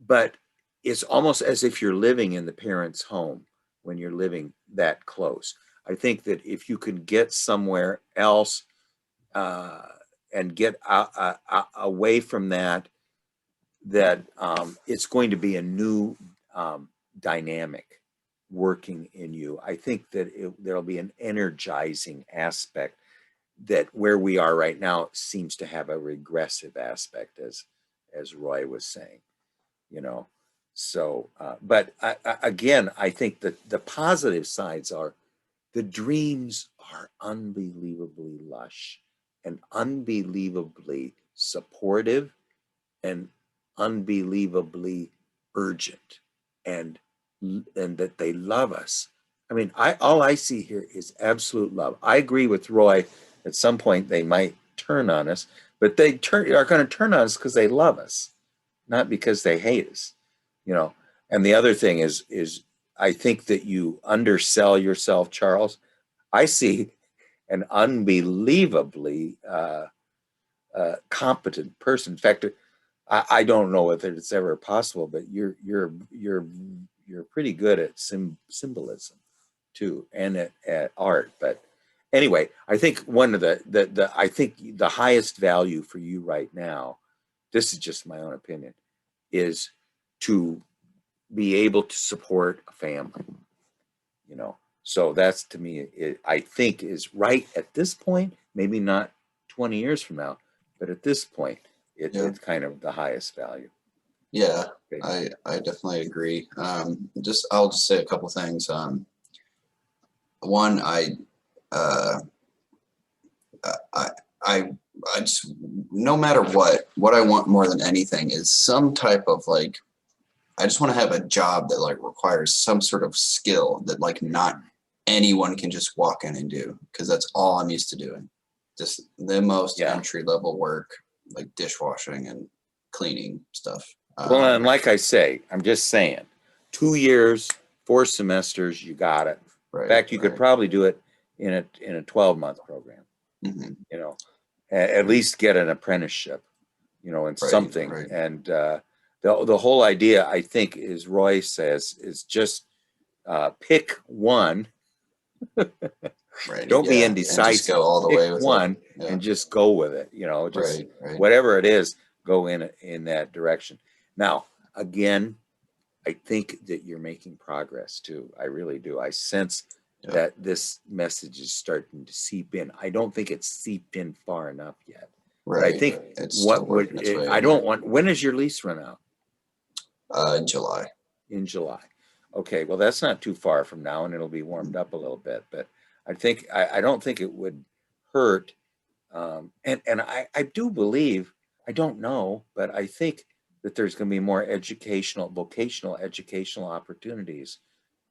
A: but it's almost as if you're living in the parents' home when you're living that close. I think that if you could get somewhere else and get away from that, it's going to be a new dynamic working in you. I think that there'll be an energizing aspect that where we are right now seems to have a regressive aspect, as Roy was saying, So, but again, I think that the positive sides are the dreams are unbelievably lush and unbelievably supportive and unbelievably urgent, and that they love us. I mean, all I see here is absolute love. I agree with Roy. At some point, they might turn on us, but they are going to turn on us because they love us, not because they hate us. And the other thing is I think that you undersell yourself, Charles. I see an unbelievably competent person. In fact, I don't know if it's ever possible, but you're pretty good at symbolism too, and at art. But anyway, I think one of the highest value for you right now, this is just my own opinion, is to be able to support a family. So that's, to me, I think is right at this point. Maybe not 20 years from now, but at this point, it's kind of the highest value.
B: Yeah,
A: Okay.
B: I definitely agree. I'll just say a couple things. One, I just, no matter what I want more than anything is some type of, like, I just want to have a job that, like, requires some sort of skill that, like, not anyone can just walk in and do, because that's all I'm used to doing. Just the most entry level work, like dishwashing and cleaning stuff.
A: Well, and like I say, I'm just saying, 2 years, 4 semesters, you got it.
B: Right,
A: in fact, you could probably do it in a 12-month program.
B: Mm-hmm.
A: At least get an apprenticeship, in something.
B: Right.
A: And the whole idea, I think, is Roy says, is just pick one.
B: Right.
A: Don't be
B: Yeah. And just
A: indecisive.
B: go all the
A: Pick
B: way with
A: one
B: it. Yeah.
A: and just go with it. You know, just
B: Right. Right.
A: whatever it is, go in that direction. Now, again, I think that you're making progress too. I really do. I sense
B: Yeah.
A: that this message is starting to seep in. I don't think it's seeped in far enough yet. But I
B: Right.
A: think
B: It's still working its way
A: I
B: in.
A: don't want, when does your lease run out?
B: In July.
A: In July. Okay, well, that's not too far from now, and it'll be warmed up a little bit. But I don't think it would hurt. And I do believe, I don't know, but I think that there's going to be more vocational educational opportunities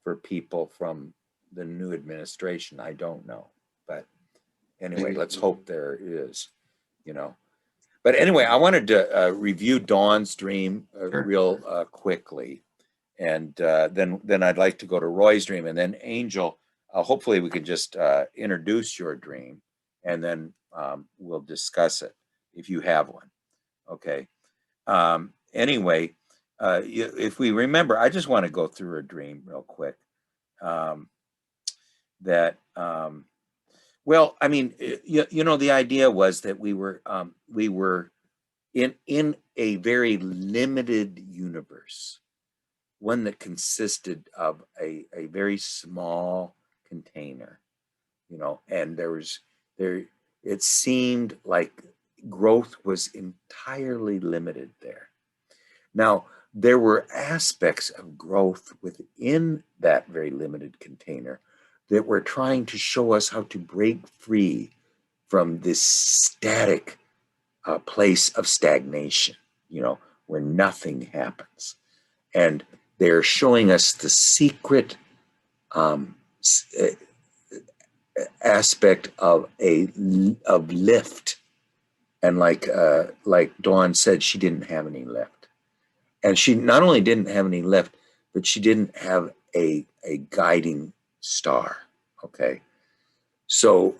A: for people from the new administration. I don't know, but anyway,
B: Maybe.
A: let's hope there is. You know. But anyway, I wanted to review Dawn's dream
B: Sure.
A: real quickly. And then I'd like to go to Roy's dream, and then Angel. Hopefully, we can just introduce your dream, and then we'll discuss it if you have one. Okay. Anyway, if we remember, I just want to go through a dream real quick. Well, I mean, you know, the idea was that we were in a very limited universe, one that consisted of a very small container, you know, and it seemed like growth was entirely limited there. Now, there were aspects of growth within that very limited container that were trying to show us how to break free from this static place of stagnation, you know, where nothing happens. And they're showing us the secret aspect of lift. And like Dawn said, she didn't have any lift. And she not only didn't have any lift, but she didn't have a guiding star. Okay. So,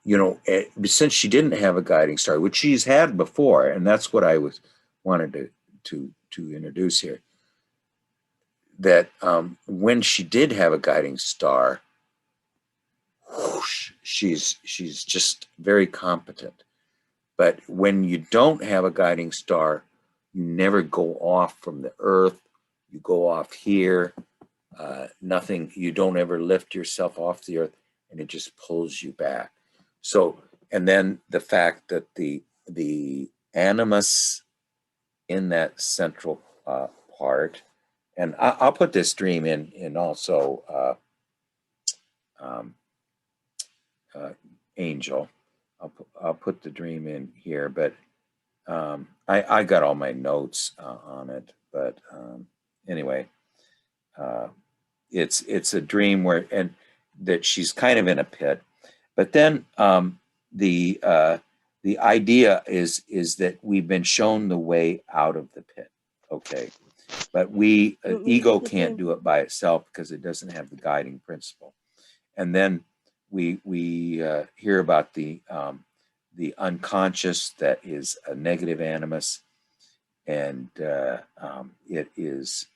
A: you know, since she didn't have a guiding star, which she's had before, and that's what I wanted to introduce here, that when she did have a guiding star, whoosh, she's just very competent. But when you don't have a guiding star, you never go off from the earth. You go off here. Nothing. You don't ever lift yourself off the earth, and it just pulls you back. So, and then the fact that the animus in that central part, and I'll put this dream in also Angel. I'll put the dream in here, but I got all my notes on it. But anyway, it's a dream where and that she's kind of in a pit, but then the idea is that we've been shown the way out of the pit. Okay, but ego can't do it by itself because it doesn't have the guiding principle. And then we hear about the unconscious that is a negative animus, and it is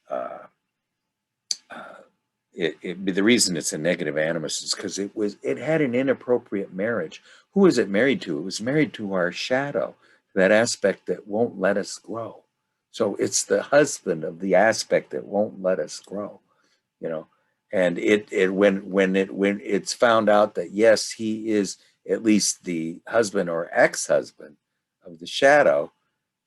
A: the reason it's a negative animus is because it had an inappropriate marriage. Who was it married to? It was married to our shadow, that aspect that won't let us grow. So it's the husband of the aspect that won't let us grow, you know. And when it's found out that yes, he is at least the husband or ex-husband of the shadow,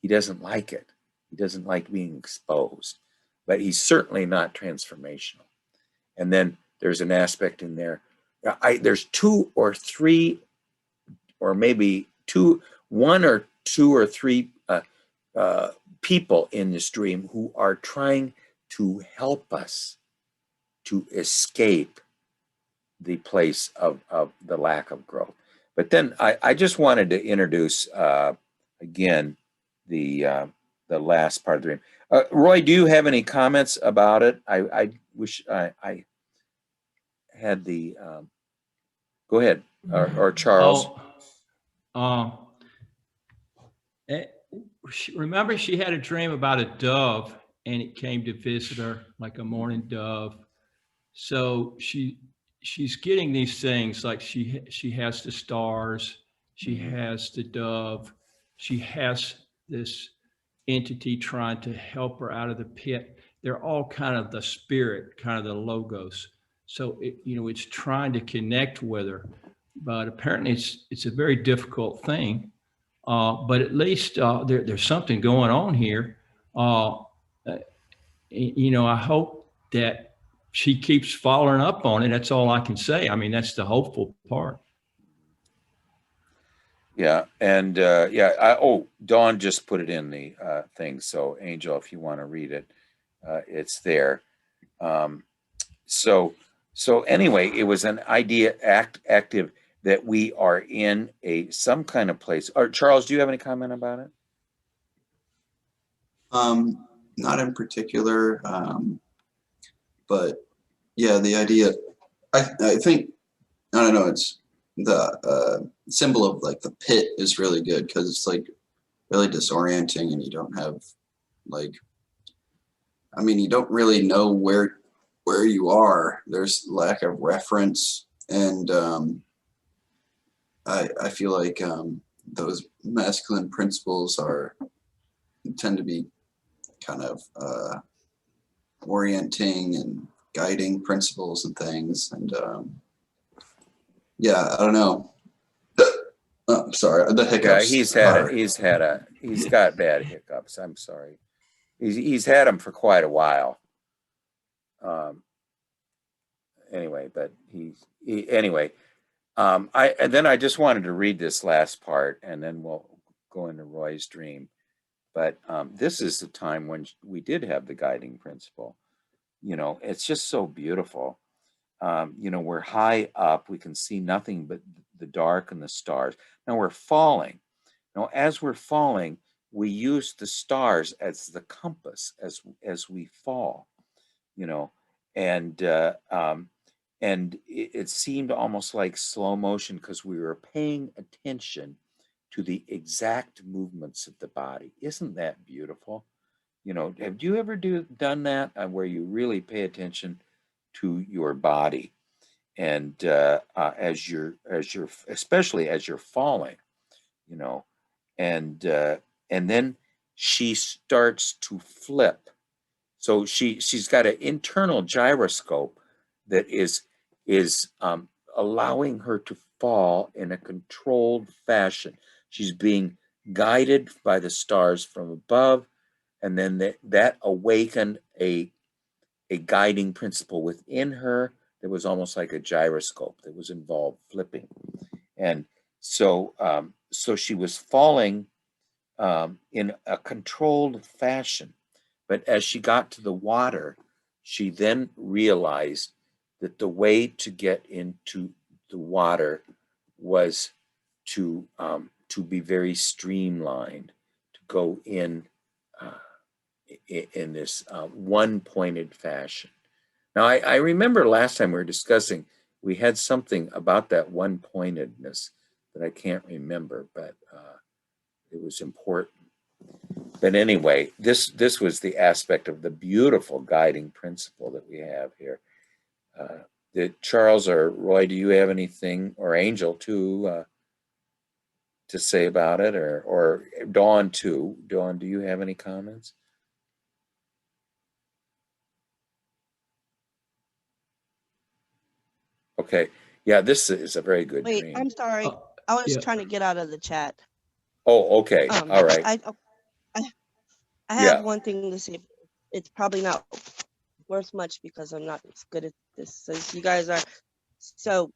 A: he doesn't like it. He doesn't like being exposed, but he's certainly not transformational. And then there's an aspect in there. There's two or three, or maybe one or two or three people in this dream who are trying to help us to escape the place of the lack of growth. But then I just wanted to introduce again the last part of the dream. Roy, do you have any comments about it? I wish I had the. Go ahead, or Charles.
C: remember she had a dream about a dove and it came to visit her like a morning dove. So she's getting these things like she has the stars, she has the dove, she has this entity trying to help her out of the pit. They're all kind of the spirit, kind of the logos. So it's trying to connect with her, but apparently it's a very difficult thing. But at least there's something going on here. I hope that she keeps following up on it. That's all I can say. I mean, that's the hopeful part.
A: Yeah, and Dawn just put it in the thing. So Angel, if you want to read it, it's there. So anyway, it was an idea active that we are in some kind of place. Or Charles, do you have any comment about it?
B: Not in particular, but yeah, the idea. I think I don't know. It's the symbol of like the pit is really good because it's like really disorienting, and you don't have like. I mean, you don't really know where you are. There's lack of reference, and I feel like those masculine principles tend to be kind of orienting and guiding principles and things, and yeah, I don't know. Oh, sorry, the hiccups.
A: Yeah, he's got bad hiccups. I'm sorry. He's had them for quite a while. Anyway, but anyway. I just wanted to read this last part, and then we'll go into Roy's dream. But this is the time when we did have the guiding principle. It's just so beautiful. We're high up. We can see nothing but the dark and the stars. Now we're falling. Now, as we're falling, we use the stars as the compass as we fall. And it seemed almost like slow motion because we were paying attention to the exact movements of the body. Isn't that beautiful? Have you ever done that where you really pay attention to your body, and especially as you're falling, and then she starts to flip. So she's got an internal gyroscope that is allowing her to fall in a controlled fashion. She's being guided by the stars from above, and then that awakened a guiding principle within her that was almost like a gyroscope that was involved flipping. And so she was falling in a controlled fashion. But as she got to the water, she then realized that the way to get into the water was to be very streamlined, to go in this one-pointed fashion. Now, I remember last time we were discussing, we had something about that one-pointedness that I can't remember, but it was important. But anyway, this was the aspect of the beautiful guiding principle that we have here. Did Charles or Roy, do you have anything, or Angel too, to say about it, or Dawn too? Dawn, do you have any comments? Okay, yeah, this is a very good
E: Wait,
A: dream.
E: I'm sorry. I was
C: yeah.
E: trying to get out of the chat.
A: Oh, okay, all right.
E: I have one thing to say. It's probably not worth much because I'm not as good at this as you guys are. So,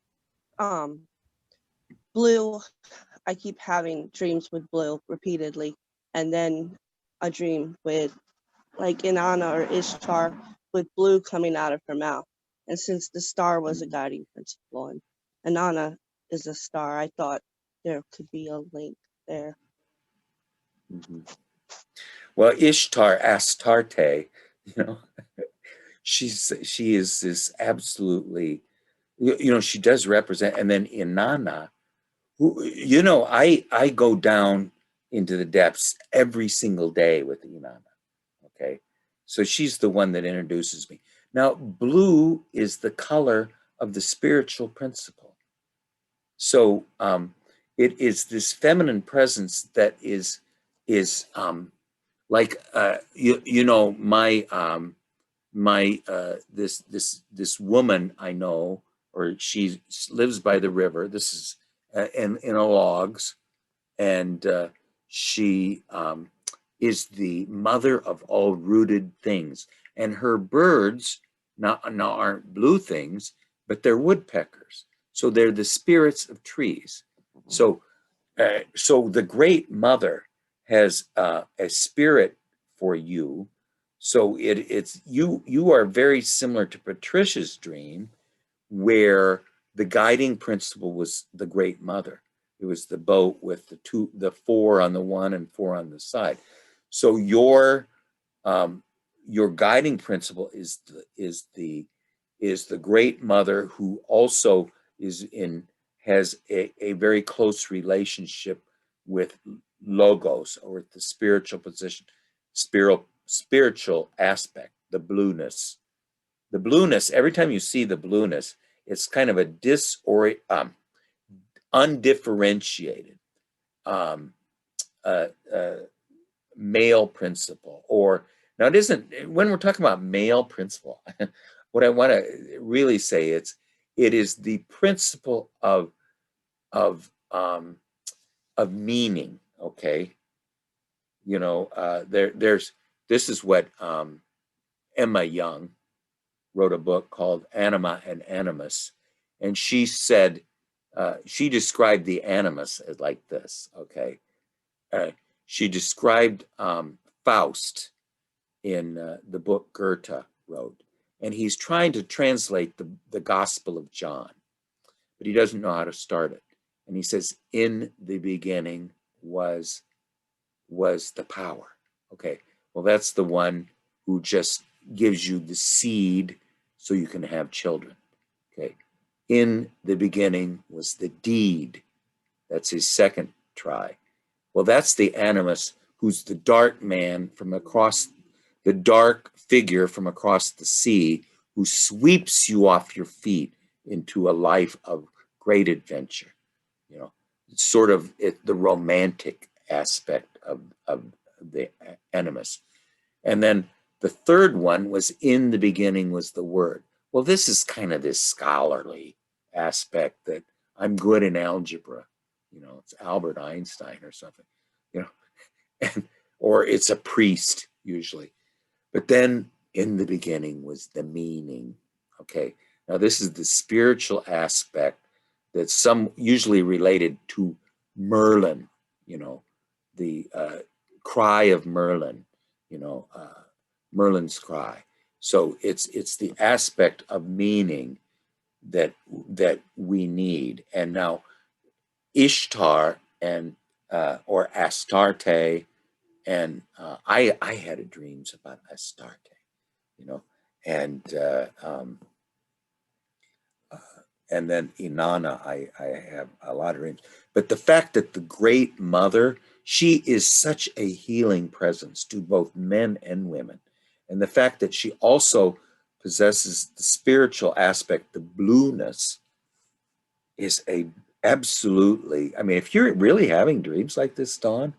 E: Blue, I keep having dreams with Blue repeatedly, and then a dream with like Inanna or Ishtar with Blue coming out of her mouth. And since the star was a guiding principle and Inanna is a star, I thought there could be a link there.
A: Mm-hmm. Well, Ishtar, Astarte, she is this absolutely, she does represent, and then Inanna, who, I go down into the depths every single day with Inanna. Okay. So she's the one that introduces me. Now, blue is the color of the spiritual principle. So it is this feminine presence that is like this woman I know, or she lives by the river. This is in a logs, and she is the mother of all rooted things. And her birds now aren't blue things, but they're woodpeckers. So they're the spirits of trees. So the Great Mother has a spirit for you. So it's you are very similar to Patricia's dream, where the guiding principle was the Great Mother. It was the boat with the 4 on the one and 4 on the side. So your guiding principle is the Great Mother, who also has a very close relationship with Logos, or the spiritual position, spiritual aspect, the blueness. The blueness, every time you see the blueness, it's kind of a undifferentiated male principle. Or now it isn't, when we're talking about male principle, what I want to really say, it is the principle of meaning. Okay, this is what Emma Young wrote a book called Anima and Animus, and she said she described the animus as like this. Okay, she described Faust in the book Goethe wrote, and he's trying to translate the Gospel of John, but he doesn't know how to start it. And he says, in the beginning was the power. Okay, well, that's the one who just gives you the seed so you can have children. Okay, in the beginning was the deed. That's his second try. Well, that's the animus, who's the dark man from across, the dark figure from across the sea, who sweeps you off your feet into a life of great adventure. It's sort of the romantic aspect of the animus. And then the third one was, in the beginning was the word. Well, this is kind of this scholarly aspect that I'm good in algebra. It's Albert Einstein or something, or it's a priest usually. But then in the beginning was the meaning. Okay, now this is the spiritual aspect that's some usually related to Merlin, the cry of Merlin, Merlin's cry. So it's the aspect of meaning that we need. And now Ishtar and or Astarte, and I had dreams about Astarte, and then Inanna, I have a lot of dreams. But the fact that the Great Mother, she is such a healing presence to both men and women. And the fact that she also possesses the spiritual aspect, the blueness, is absolutely, I mean, if you're really having dreams like this, Dawn,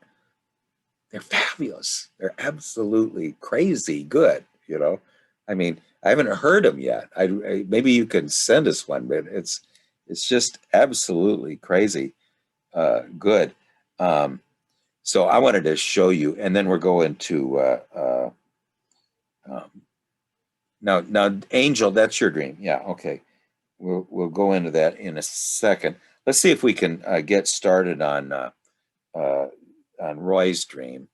A: they're fabulous. They're absolutely crazy good, I mean, I haven't heard them yet. Maybe you can send us one, but it's just absolutely crazy good. So I wanted to show you, and then we're going to now, Angel, that's your dream. Yeah, okay. We'll go into that in a second. Let's see if we can get started on Roy's dream.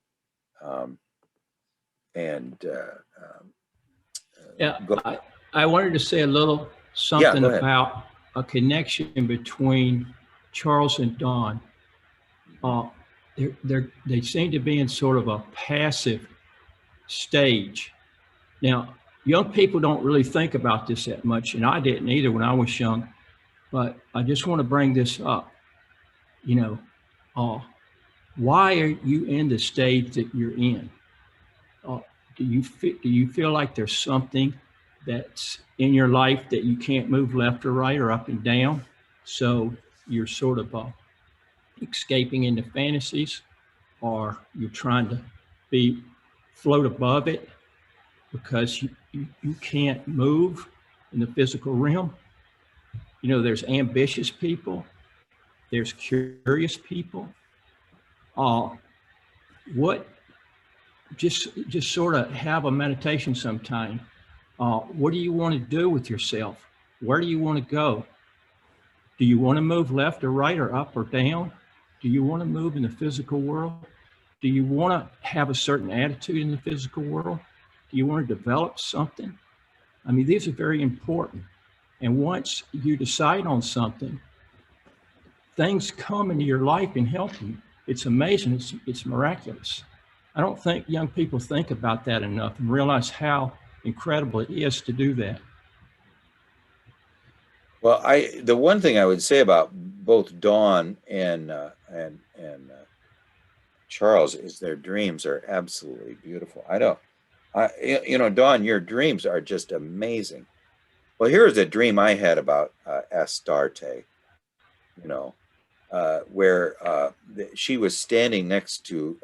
C: I wanted to say a little something about a connection between Charles and Dawn. They seem to be in sort of a passive stage. Now, young people don't really think about this that much, and I didn't either when I was young, but I just want to bring this up. why are you in the stage that you're in? Do you feel like there's something that's in your life that you can't move left or right or up and down? So you're sort of escaping into fantasies, or you're trying to be float above it because you can't move in the physical realm. You know, there's ambitious people, there's curious people. Uh, what just sort of have a meditation sometime. What do you want to do with yourself? Where do you want to go? Do you want to move left or right or up or down? Do you want to move in the physical world? Do you want to have a certain attitude in the physical world? Do you want to develop something? I mean, these are very important. And once you decide on something, things come into your life and help you. It's amazing. It's miraculous. I don't think young people think about that enough and realize how incredible it is to do that.
A: Well, the one thing I would say about both Dawn and Charles is their dreams are absolutely beautiful. Dawn, your dreams are just amazing. Well, here's a dream I had about Astarte, where she was standing next to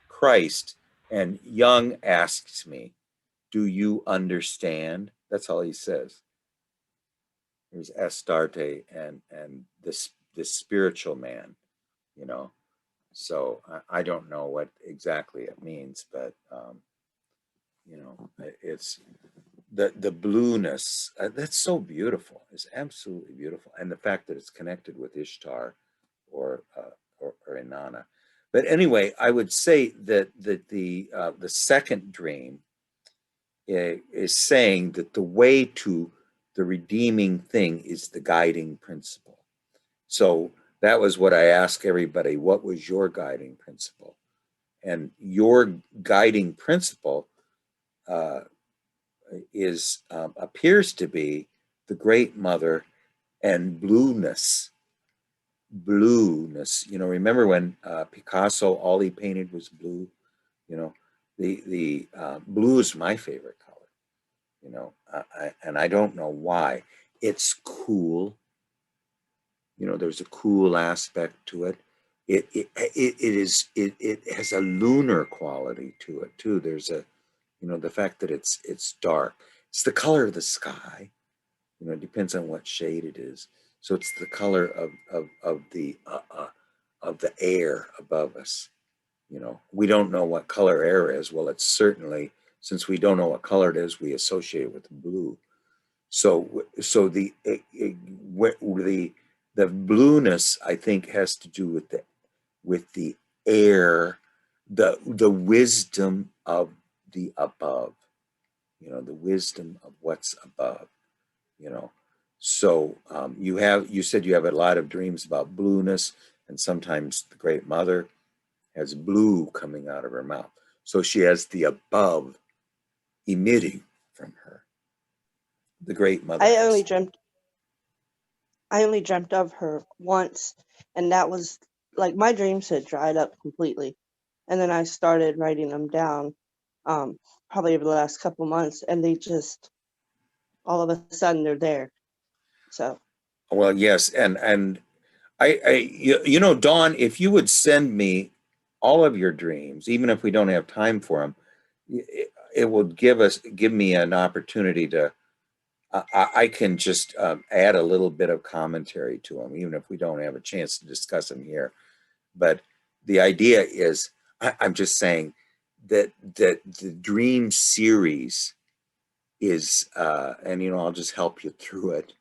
A: Christ, and Jung asks me, "Do you understand?" That's all he says. There's Astarte and this spiritual man, you know. So I don't know what exactly it means, but it's the blueness that's so beautiful. It's absolutely beautiful, and the fact that it's connected with Ishtar or Inanna. But anyway, I would say that the second dream is saying that the way to the redeeming thing is the guiding principle. So that was what I asked everybody. What was your guiding principle? And your guiding principle appears to be the Great Mother and blueness. Remember when Picasso, all he painted was blue? The blue is my favorite color. And I don't know why. It's cool. There's a cool aspect to it. It has a lunar quality to it too. There's the fact that it's dark. It's the color of the sky. It depends on what shade it is. So it's the color of the air above us. We don't know what color air is. Well, it's certainly, since we don't know what color it is, we associate it with blue. So the blueness, I think, has to do with the air, the wisdom of the above. The wisdom of what's above. So you said you have a lot of dreams about blueness, and sometimes the Great Mother has blue coming out of her mouth. So she has the above emitting from her. The Great Mother.
E: I only dreamt of her once, and that was like my dreams had dried up completely. And then I started writing them down, probably over the last couple months, and they just all of a sudden they're there. So.
A: Well, yes, and Dawn, if you would send me all of your dreams, even if we don't have time for them, it will give me an opportunity to. I can just add a little bit of commentary to them, even if we don't have a chance to discuss them here. But the idea is, I'm just saying that the dream series is, and I'll just help you through it.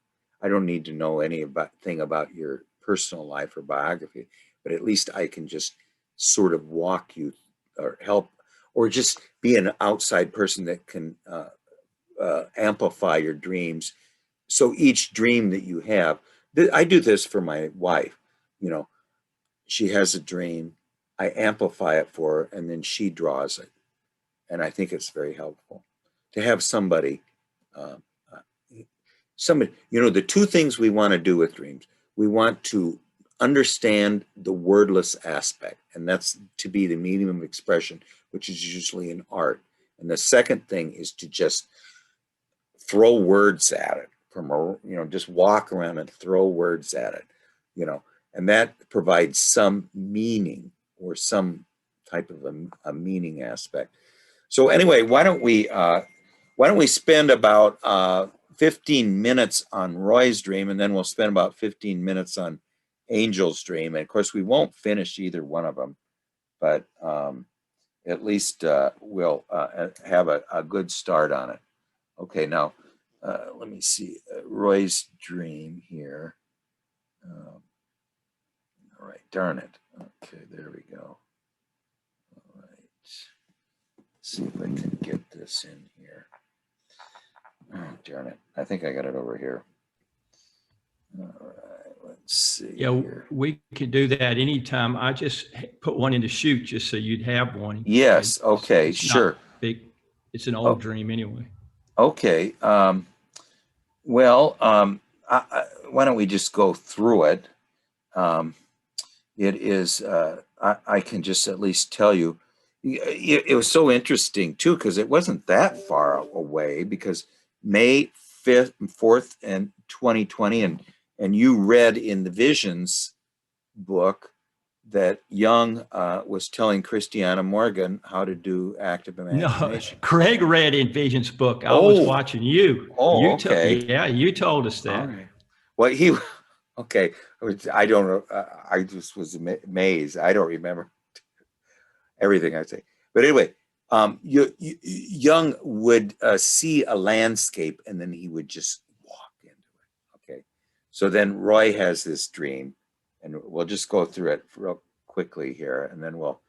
A: I don't need to know anything about your personal life or biography, but at least I can just sort of walk you or help, or just be an outside person that can amplify your dreams. So each dream that you have, I do this for my wife. She has a dream, I amplify it for her, and then she draws it. And I think it's very helpful to have somebody, the two things we want to do with dreams. We want to understand the wordless aspect, and that's to be the medium of expression, which is usually in art. And the second thing is to just throw words at it from a, just walk around and throw words at it, and that provides some meaning or some type of a meaning aspect. So anyway, why don't we spend about 15 minutes on Roy's dream, and then we'll spend about 15 minutes on Angel's dream. And of course, we won't finish either one of them, but at least we'll have a good start on it. Okay, now let me see Roy's dream here. All right, darn it. Okay, there we go. All right, let's see if I can get this in here. Oh, darn it. I think I got it over here. All right, let's see.
C: Yeah,
A: here.
C: we could do that anytime. I just put one in the chute just so you'd have one.
A: Yes, okay,
C: It's not
A: sure.
C: big. It's an old dream anyway.
A: Okay. Well, why don't we just go through it? It is, I can just at least tell you, it was so interesting too, because it wasn't that far away, because May 5th and 4th and 2020, and you read in the Visions book that Jung was telling Christiana Morgan how to do active
C: No,
A: imagination.
C: Craig read in Vision's book. I was watching you.
A: Oh,
C: you
A: okay.
C: Yeah, you told us that.
A: All right. Well, okay. I don't know. I just was amazed. I don't remember everything I say. But anyway, Jung would see a landscape and then he would just walk into it. Okay. So then Roy has this dream, and we'll just go through it real quickly here, and then we'll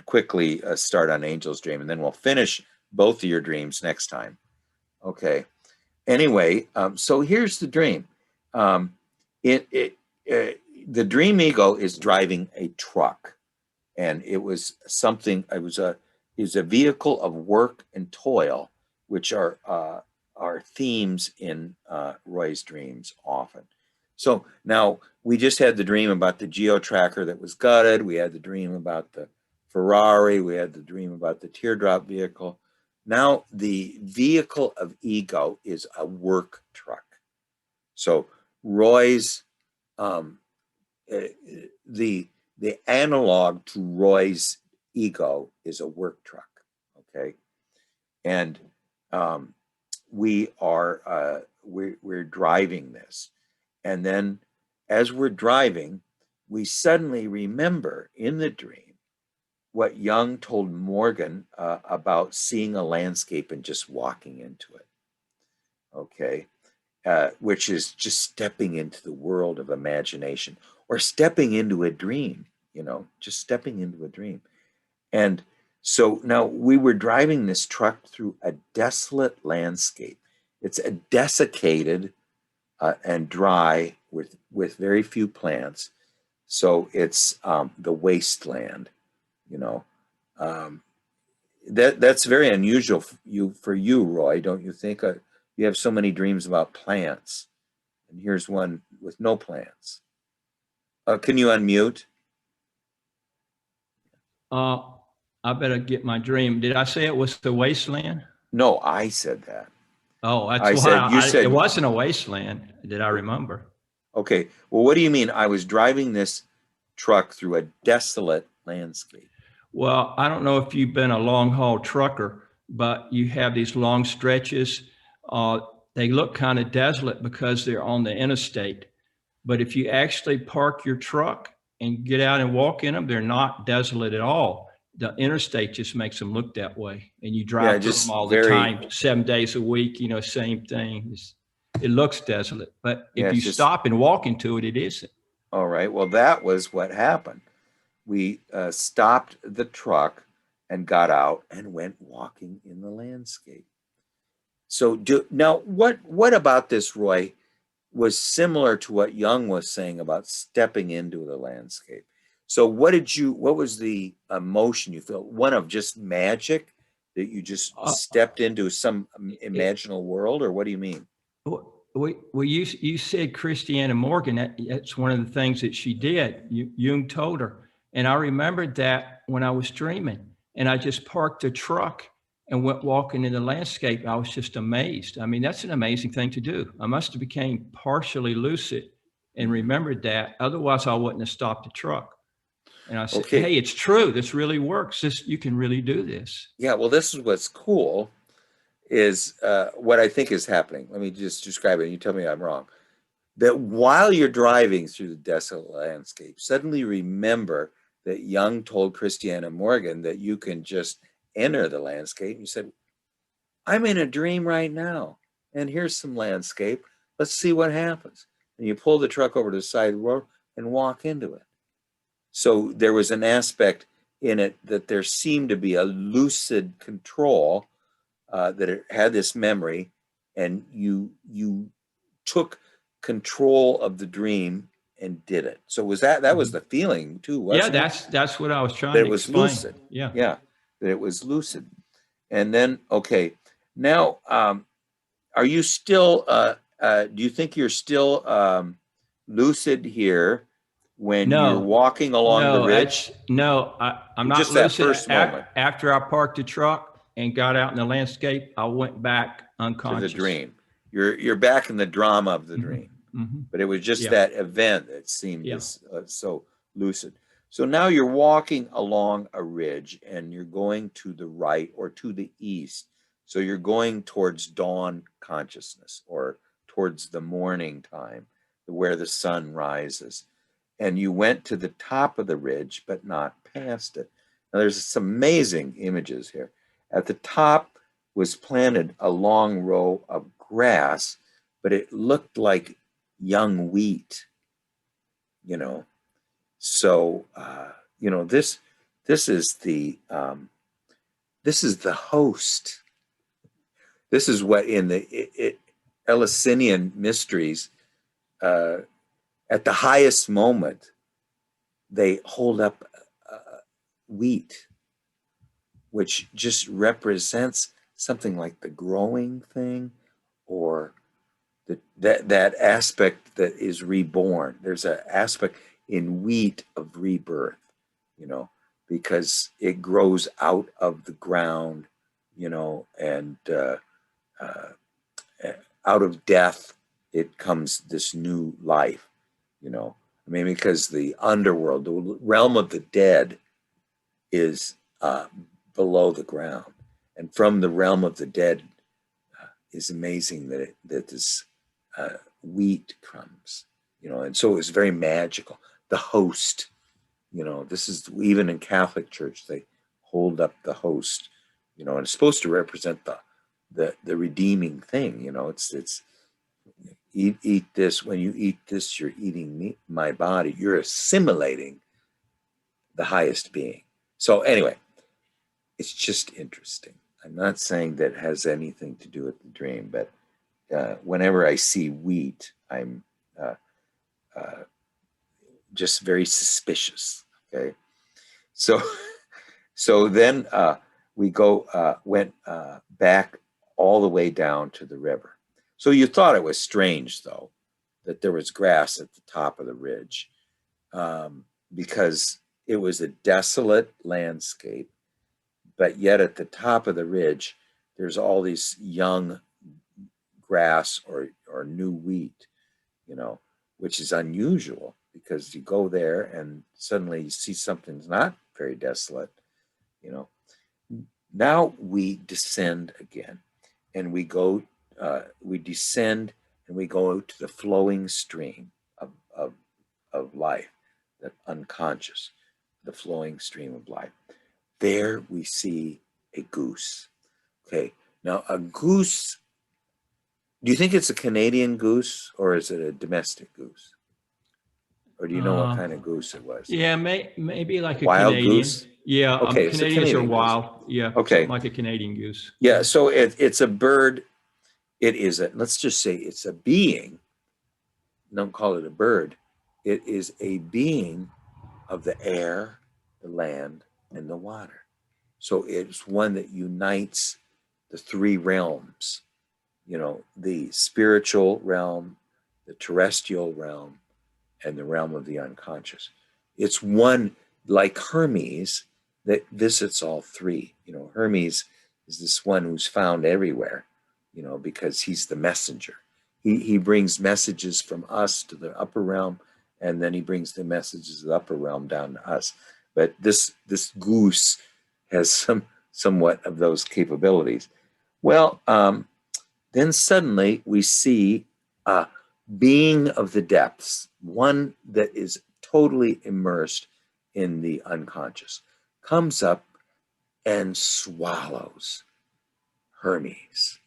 A: quickly start on Angel's dream, and then we'll finish both of your dreams next time. Okay. Anyway, so here's the dream. The dream ego is driving a truck, and it was a vehicle of work and toil, which are themes in Roy's dreams often. So now we just had the dream about the geo-tracker that was gutted. We had the dream about the Ferrari. We had the dream about the teardrop vehicle. Now the vehicle of ego is a work truck. So Roy's, the analog to Roy's ego is a work truck, okay? And we're driving this. And then as we're driving, we suddenly remember in the dream what Jung told Morgan about seeing a landscape and just walking into it, okay? Which is just stepping into the world of imagination, or stepping into a dream, just stepping into a dream. And so now we were driving this truck through a desolate landscape. It's a desiccated and dry with very few plants. So it's the wasteland, that's very unusual for you, Roy, don't you think? You have so many dreams about plants, and here's one with no plants. Can you unmute?
C: I better get my dream. Did I say it was the wasteland?
A: No, I said that.
C: Oh, that's
A: I
C: why
A: said, you said
C: it wasn't a wasteland. Did I remember?
A: Okay. Well, what do you mean? I was driving this truck through a desolate landscape.
C: Well, I don't know if you've been a long haul trucker, but you have these long stretches. They look kind of desolate because they're on the interstate. But if you actually park your truck and get out and walk in them, they're not desolate at all. The interstate just makes them look that way. And you drive through them all the time, 7 days a week, same thing. It looks desolate. But if you stop and walk into it, it isn't.
A: All right. Well, that was what happened. We stopped the truck and got out and went walking in the landscape. So now what about this, Roy, was similar to what Jung was saying about stepping into the landscape? So what was the emotion you felt? One of just magic, that you just stepped into some imaginal world, or what do you mean?
C: well, you said Christiana Morgan. That's one of the things that she did. Jung told her, and I remembered that when I was dreaming, and I just parked the truck and went walking in the landscape. I was just amazed. I mean, that's an amazing thing to do. I must have became partially lucid and remembered that. Otherwise, I wouldn't have stopped the truck. And I said,
A: Okay.
C: "Hey, it's true. This really works. You can really do this."
A: Yeah, well, this is what's cool is what I think is happening. Let me just describe it. And you tell me I'm wrong. That while you're driving through the desolate landscape, suddenly remember that Jung told Christiana Morgan that you can just enter the landscape. You said, I'm in a dream right now, and here's some landscape. Let's see what happens. And you pull the truck over to the side of the road and walk into it. So there was an aspect in it that there seemed to be a lucid control, that it had this memory, and you took control of the dream and did it. So was that was the feeling too, wasn't
C: Yeah,
A: it?
C: that's what I was trying
A: That
C: to
A: it was
C: explain.
A: lucid.
C: Yeah.
A: Yeah, that it was lucid. And then, okay, now, are you still, do you think you're still lucid here when you're
C: No,
A: walking along the ridge?
C: I'm not
A: Just that
C: lucid.
A: first moment.
C: After I parked the truck and got out in the landscape, I went back
A: To
C: unconscious.
A: the dream. You're back in the drama of the
C: Mhm.
A: dream.
C: Mhm.
A: But it was just
C: Yeah.
A: that event that seemed
C: Yeah.
A: so lucid. So now you're walking along a ridge and you're going to the right or to the east. So you're going towards dawn consciousness or towards the morning time where the sun rises. And you went to the top of the ridge, but not past it. Now there's some amazing images here. At the top was planted a long row of grass, but it looked like young wheat, you know. So this is the host. This is what in the Eleusinian mysteries, at the highest moment, they hold up wheat, which just represents something like the growing thing, or that aspect that is reborn. There's an aspect in wheat of rebirth, because it grows out of the ground, and out of death, it comes this new life, I mean, because the underworld, the realm of the dead, is below the ground, and from the realm of the dead is amazing that this wheat comes, and so it's very magical. The host, this is even in Catholic Church, they hold up the host, and it's supposed to represent the redeeming thing. It's eat this. When you eat this, you're eating my body. You're assimilating the highest being. So anyway, it's just interesting. I'm not saying that has anything to do with the dream, but whenever I see wheat, I'm just very suspicious. Okay, so then we went back all the way down to the river. So you thought it was strange, though, that there was grass at the top of the ridge, because it was a desolate landscape, but yet at the top of the ridge, there's all these young grass or new wheat, which is unusual, because you go there and suddenly you see something's not very desolate. Now we descend again, and we descend and we go to the flowing stream of life, that unconscious, the flowing stream of life. There we see a goose. Okay, now a goose, do you think it's a Canadian goose or is it a domestic goose? Or do you know what kind of goose it was?
C: Yeah, maybe like a
A: Wild
C: Canadian.
A: goose?
C: Yeah,
A: Okay, it's a
C: Canadians are
A: Canadian goose.
C: wild. Yeah,
A: Okay.
C: something like a Canadian goose.
A: Yeah, so it's a bird. Let's just say it's a being. Don't call it a bird. It is a being of the air, the land, and the water. So it's one that unites the three realms, you know, the spiritual realm, the terrestrial realm, and the realm of the unconscious. It's one, like Hermes, that visits all three. You know, Hermes is this one who's found everywhere, you know, because he's the messenger. He brings messages from us to the upper realm, and then he brings the messages of the upper realm down to us. But this goose has somewhat of those capabilities. Well, then suddenly we see a being of the depths, one that is totally immersed in the unconscious, comes up and swallows Hermes,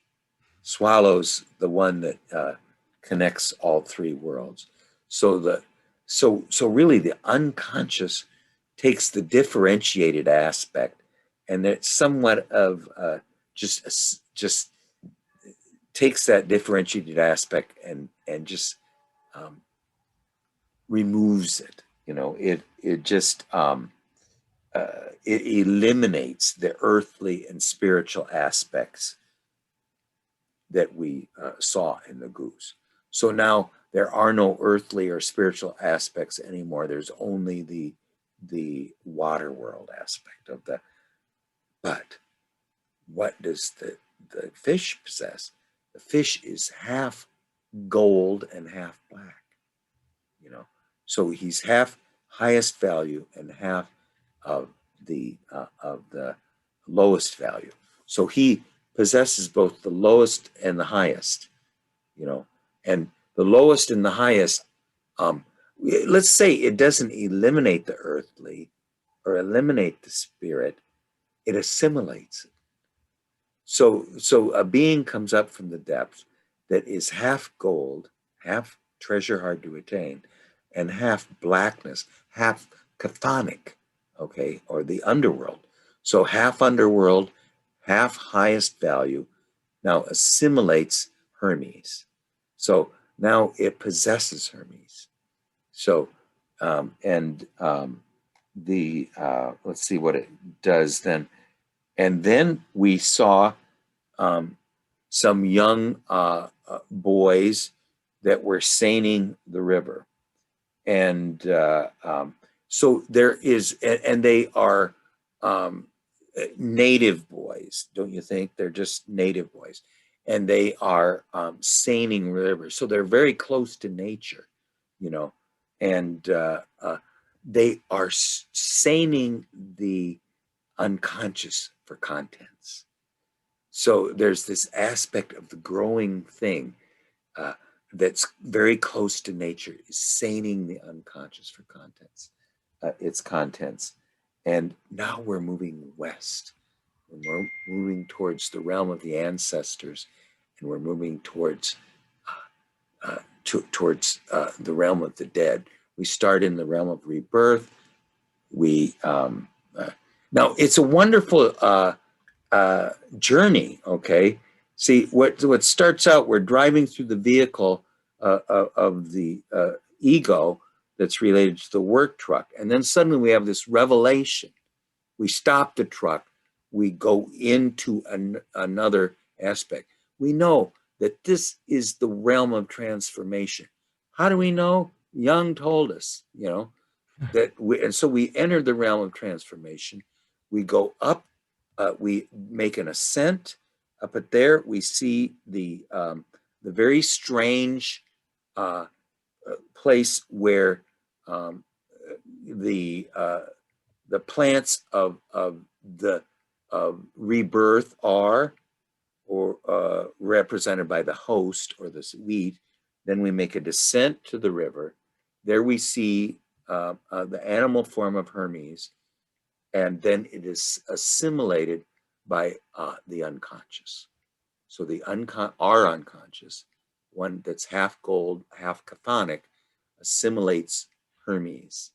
A: swallows the one that connects all three worlds. So really the unconscious takes the differentiated aspect, and it's somewhat of just takes that differentiated aspect and just um, removes it. You know, it just it eliminates the earthly and spiritual aspects that we saw in the goose. So now there are no earthly or spiritual aspects anymore. There's only the water world aspect of the. But what does the fish possess? The fish is half gold and half black. You know, so he's half highest value and half of the lowest value. So he possesses both the lowest and the highest. You know, and the lowest and the highest. Let's say it doesn't eliminate the earthly or eliminate the spirit; it assimilates it. So a being comes up from the depths that is half gold, half treasure hard to attain, and half blackness, half chthonic, okay, or the underworld. So half underworld, half highest value, now assimilates Hermes. So now it possesses Hermes. So, and the, let's see what it does then. And then we saw some young boys that were seining the river. And so there is, and they are native boys, don't you think? They're just native boys. And they are seining rivers. So they're very close to nature, you know, and they are seining the unconscious for contents. So there's this aspect of the growing thing that's very close to nature, is seining the unconscious for its contents. And now we're moving west. We're moving towards the realm of the ancestors, and we're moving towards the realm of the dead. We start in the realm of rebirth. We now it's a wonderful journey. Okay, see what starts out. We're driving through the vehicle of the ego that's related to the work truck, and then suddenly we have this revelation. We stop the truck. We go into another aspect. We know that this is the realm of transformation. How do we know? Jung told us, you know, that and so we enter the realm of transformation. We go up, we make an ascent. Up at there, we see the very strange place where the plants of the rebirth are, or represented by the host or the wheat. Then we make a descent to the river. There we see the animal form of Hermes, and then it is assimilated by the unconscious. So our unconscious, one that's half gold, half chthonic, assimilates Hermes.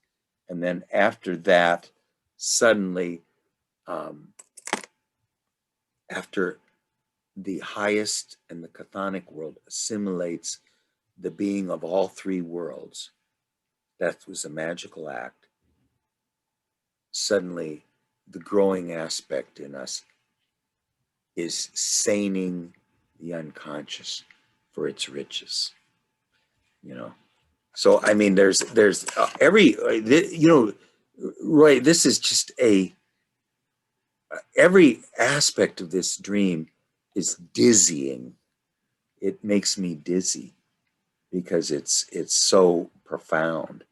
A: And then after that, suddenly, after the highest and the chthonic world assimilates the being of all three worlds, that was a magical act. Suddenly, the growing aspect in us is seining the unconscious for its riches. You know, so I mean, there's Roy, this is just every aspect of this dream is dizzying. It makes me dizzy because it's so profound.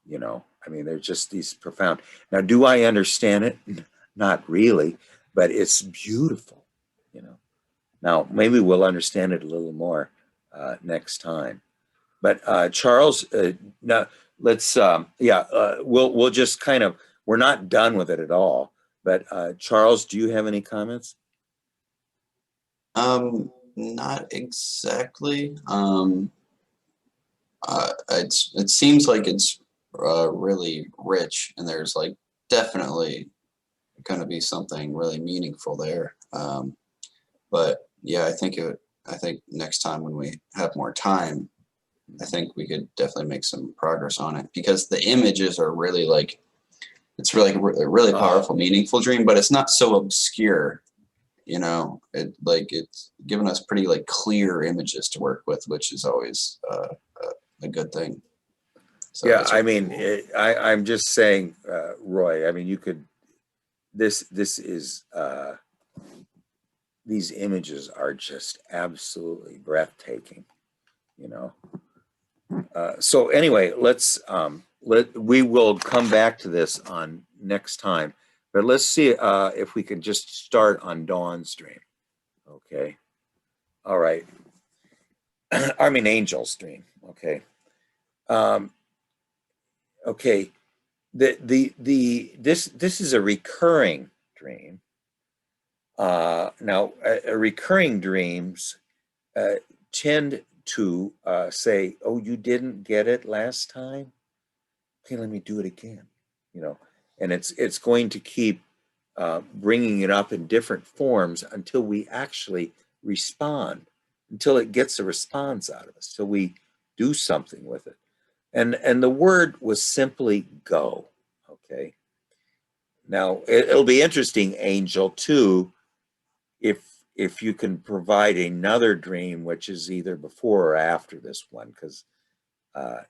A: You know, I mean, they're just these profound. Now, do I understand it? Not really, but it's beautiful. You know. Now, maybe we'll understand it a little more next time. But Charles, now let's we'll just kind of, we're not done with it at all. But Charles, do you have any comments?
B: Not exactly. It seems like it's really rich, and there's like definitely going to be something really meaningful there. But yeah, I think next time when we have more time, I think we could definitely make some progress on it, because the images are really like, it's really a really powerful, meaningful dream, but it's not so obscure. You know, it's given us pretty like clear images to work with, which is always a good thing. So
A: Yeah,
B: it's
A: I
B: really
A: mean,
B: cool.
A: I'm just saying, Roy. I mean, you could. This is these images are just absolutely breathtaking. You know. So anyway, we will come back to this on next time, but let's see if we can just start on Dawn's dream. Okay. All right. I mean, Angel's dream. Okay. Okay. This is a recurring dream. Now, recurring dreams tend to say, "Oh, you didn't get it last time. Okay, let me do it again." You know, and it's going to keep bringing it up in different forms until we actually respond, until it gets a response out of us, till we do something with it. And the word was simply go. Okay. Now it'll be interesting, Angel, too, if you can provide another dream which is either before or after this one, because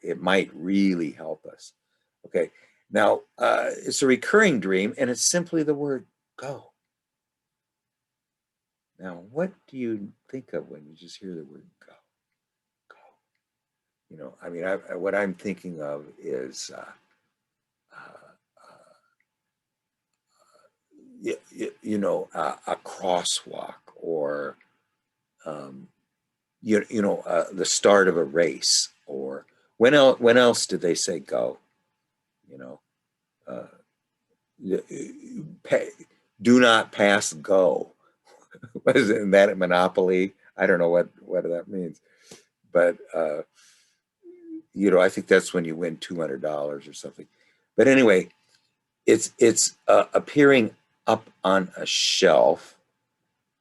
A: it might really help us. Okay. Now it's a recurring dream, and it's simply the word go. Now, what do you think of when you just hear the word go? Go. You know, I mean, what I'm thinking of is a crosswalk, or the start of a race, or when else did they say go? You know, do not pass go. Wasn't that at Monopoly? I don't know what that means, but I think that's when you win $200 or something. But anyway, it's appearing up on a shelf,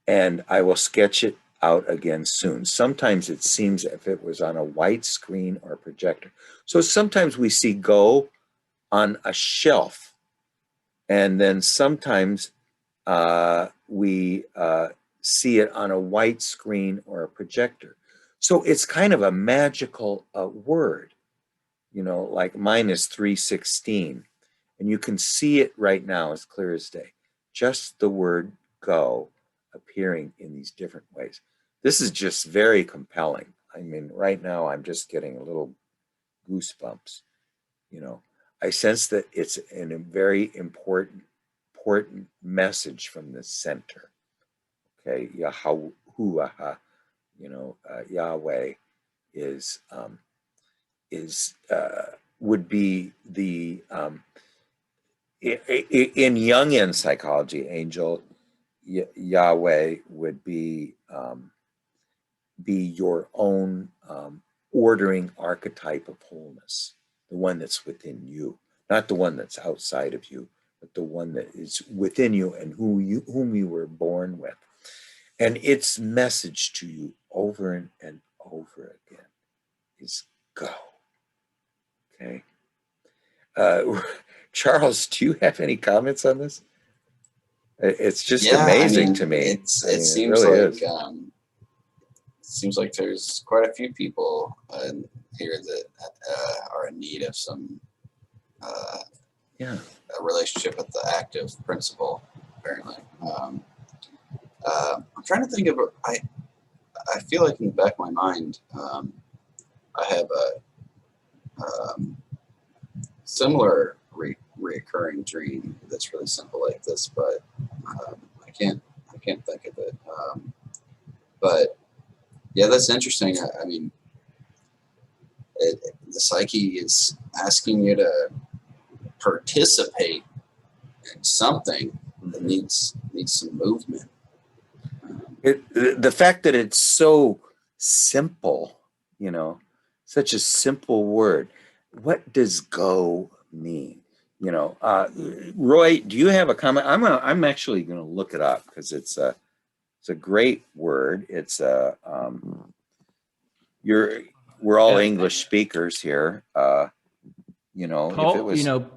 A: and I will sketch it out again soon. Sometimes it seems if it was on a white screen or projector. So sometimes we see go on a shelf, and then sometimes we see it on a white screen or a projector. So it's kind of a magical word, like mine is 316. And you can see it right now as clear as day. Just the word go appearing in these different ways. This is just very compelling. I mean, right now I'm just getting a little goosebumps. I sense that it's a very important message from the center. Okay, Yahuwah, Yahweh is would be the in Jungian psychology, Angel, Yahweh would be your own ordering archetype of wholeness, the one that's within you, not the one that's outside of you, but the one that is within you and whom you were born with. And its message to you over and over again is go. Okay. Charles, do you have any comments on this? It's just amazing to me.
B: It
A: It
B: seems
A: really
B: like
A: is.
B: seems like there's quite a few people here that are in need of some
A: Yeah.
B: a relationship with the active principal, apparently. I'm trying to think of, I feel like in the back of my mind, I have a similar reoccurring dream that's really simple like this, but I can't think of it. But yeah, that's interesting. I mean, the psyche is asking you to participate in something that needs some movement.
A: The fact that it's so simple, you know, such a simple word. What does go mean? You know, Roy, do you have a comment? I'm actually going to look it up because it's a great word. It's we're all English speakers here. You know, if it was,
C: You know,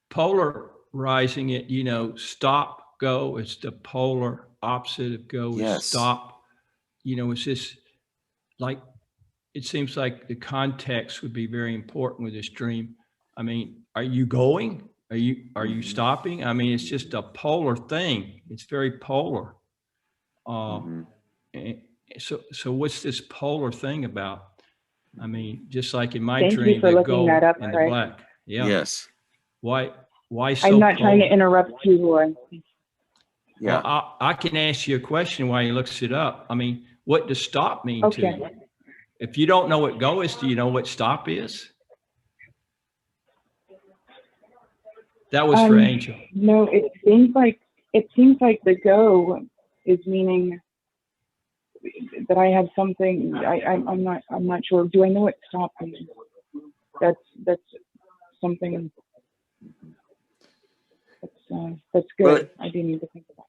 C: polarizing it, you know, stop, go, it's the polar opposite of go is
A: Yes.
C: stop. You know, it's just like, it seems like the context would be very important with this dream. I mean, are you going? Are you stopping? I mean, it's just a polar thing. It's very polar.
A: Mhm.
C: And so what's this polar thing about? I mean, just like in my
F: Thank you
C: dream,
F: for
C: the
F: looking
C: gold
F: that up,
C: and the
F: Craig.
C: black. Yeah.
A: Yes.
C: Why so
F: I'm not trying to
C: polar?
F: interrupt you, Roy.
A: Yeah.
C: Well, I can ask you a question while he looks it up. I mean, what does stop mean to
F: Okay.
C: you? If you don't know what go is, do you know what stop is? That was for Angel.
F: No, it seems like the go is meaning that I have something. I'm not sure. Do I know what stop means? That's something. That's good.
A: Well,
F: I do need to think about.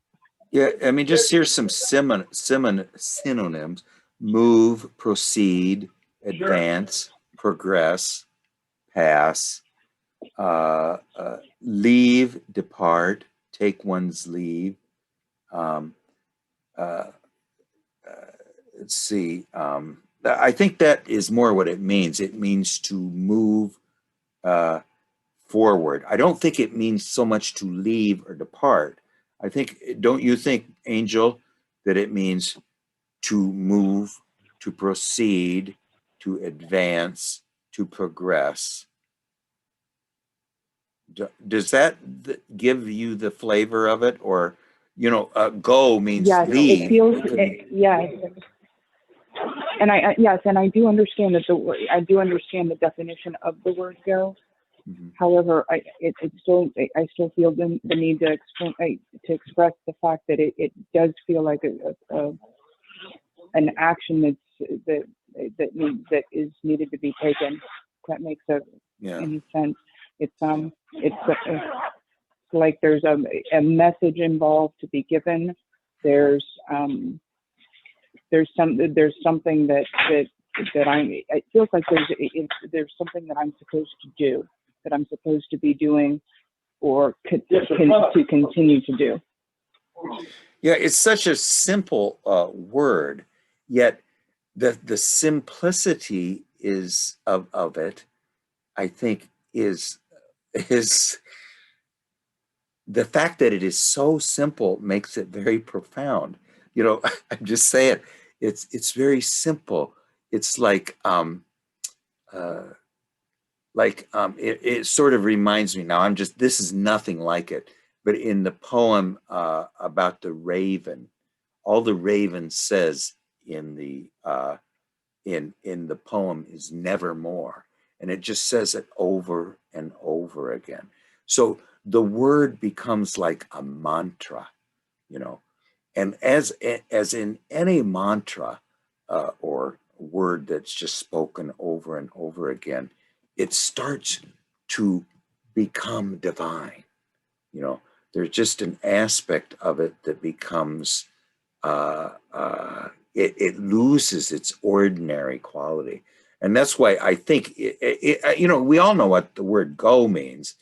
A: yeah, I mean, just here's some synonyms: move, proceed, advance, progress, pass, leave, depart, take one's leave. Um, uh, let's see. I think that is more what it means. It means to move forward. I don't think it means so much to leave or depart. I think, don't you think, Angel, that it means to move, to proceed, to advance, to progress? Does that give you the flavor of it? Or, you know, go means
F: Yes,
A: leave.
F: it feels. Yes. And I do understand that I do understand the definition of the word go.
A: Mhm.
F: However, I still feel the need to express the fact that it does feel like an action that is needed to be taken. If that makes any sense. It's like there's a message involved to be given. There's something that it feels like there's something that I'm supposed to do, that I'm supposed to be doing, or to continue to do.
A: Yeah, it's such a simple word, yet the simplicity is of it, I think, is the fact that it is so simple makes it very profound. You know, I'm just saying, it's very simple. It's like it sort of reminds me now. This is nothing like it, but in the poem about the raven, all the raven says in the poem is nevermore, and it just says it over and over again. So the word becomes like a mantra, you know, and as in any mantra or word that's just spoken over and over again, it starts to become divine. You know, there's just an aspect of it that becomes it loses its ordinary quality. And that's why I think you know, we all know what the word go means,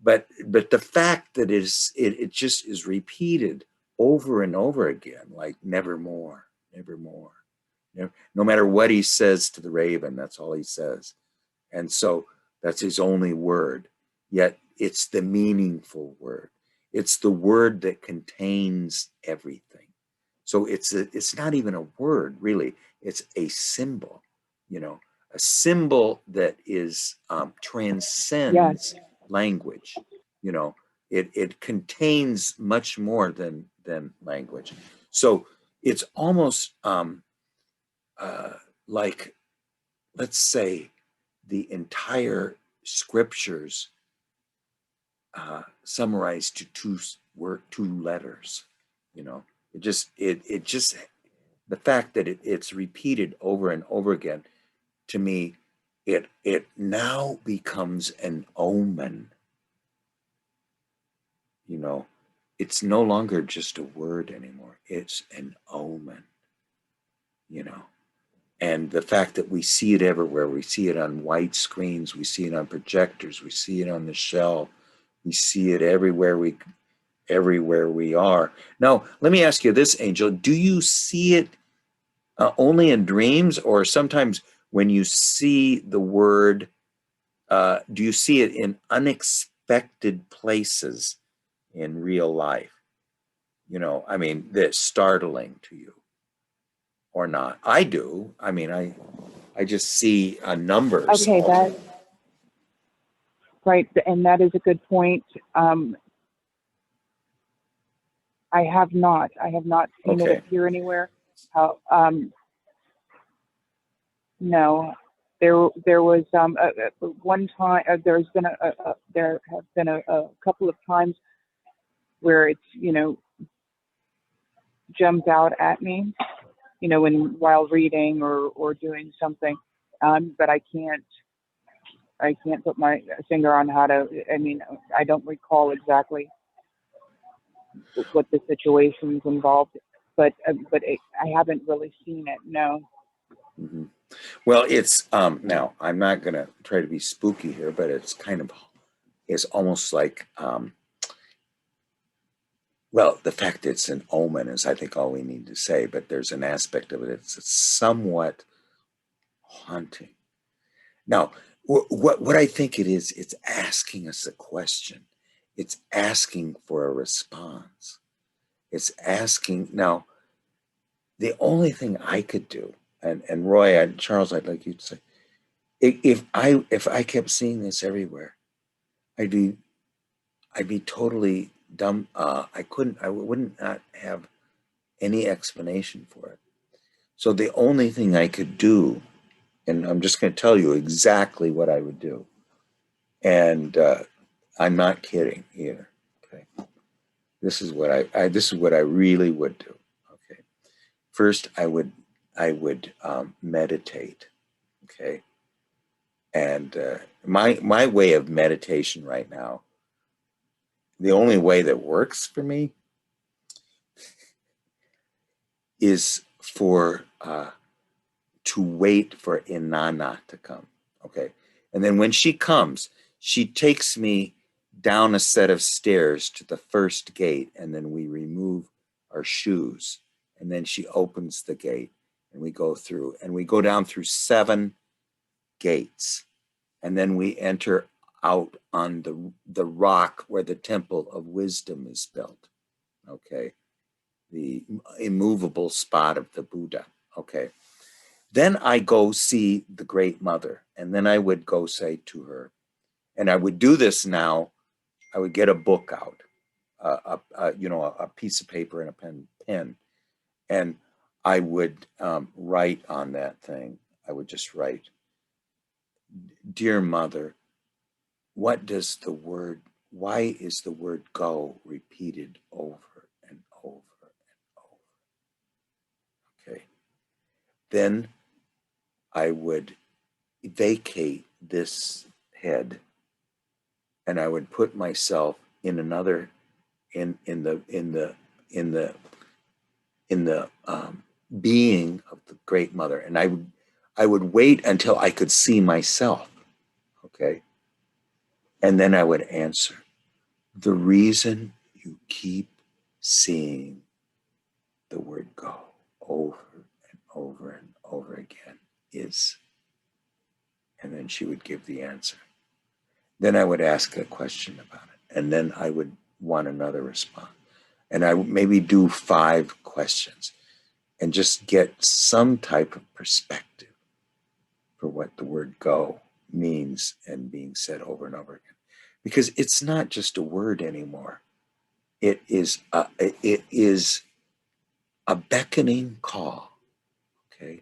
A: but the fact that it just is repeated over and over again, like nevermore, nevermore, No matter what he says to the raven, that's all he says. And so that's his only word. Yet it's the meaningful word. It's the word that contains everything. So it's not even a word, really. It's a symbol, a symbol that is transcends language. It contains much more than language. So it's almost like, let's say, the entire scriptures summarized to two letters. It just the fact that it's repeated over and over again, to me, it now becomes an omen. It's no longer just a word anymore. It's an omen. And the fact that we see it everywhere, we see it on white screens, we see it on projectors, we see it on the shelf, we see it everywhere we are. Now, let me ask you this, Angel. Do you see it only in dreams, or sometimes when you see the word, do you see it in unexpected places in real life? That's startling to you or not? I do. I just see numbers.
F: Okay, right, and that is a good point. I have not seen it appear anywhere. No, there was one time. There have been a couple of times where it's jumped out at me, while reading or doing something, but I can't put my finger on how to. I don't recall exactly what the situations involved, but I haven't really seen it. No.
A: Mm-hmm. Well, it's now I'm not going to try to be spooky here, but it's almost like well, the fact it's an omen is, I think, all we need to say. But there's an aspect of it. It's somewhat haunting. Now, what I think it is, it's asking us a question. It's asking for a response. It's asking. Now, the only thing I could do, and Roy and Charles, I'd like you to say, if I kept seeing this everywhere, I'd be totally dumb. I wouldn't not have any explanation for it. So the only thing I could do, and I'm just going to tell you exactly what I would do, and I'm not kidding either. Okay, this is what I really would do. Okay, first I would meditate. Okay, and my way of meditation right now, the only way that works for me is for to wait for Inanna to come. Okay, and then when she comes, she takes me down a set of stairs to the first gate, and then we remove our shoes, and then she opens the gate, and we go through, and we go down through 7 gates, and then we enter out on the rock where the Temple of Wisdom is built. Okay, the immovable spot of the Buddha. Okay, then I go see the Great Mother, and then I would go say to her, and I would do this now. I would get a book out, a piece of paper and a pen, and I would write on that thing. I would just write, "Dear Mother, why is the word go repeated over and over and over?" Okay. Then I would vacate this head, and I would put myself in another in the being of the Great Mother, and I would wait until I could see myself. Okay. And then I would answer, "The reason you keep seeing the word go over and over and over over again is, and then she would give the answer. Then I would ask a question about it, and then I would want another response. And I would maybe do 5 questions and just get some type of perspective for what the word go means and being said over and over again. Because it's not just a word anymore. It is a beckoning call, okay?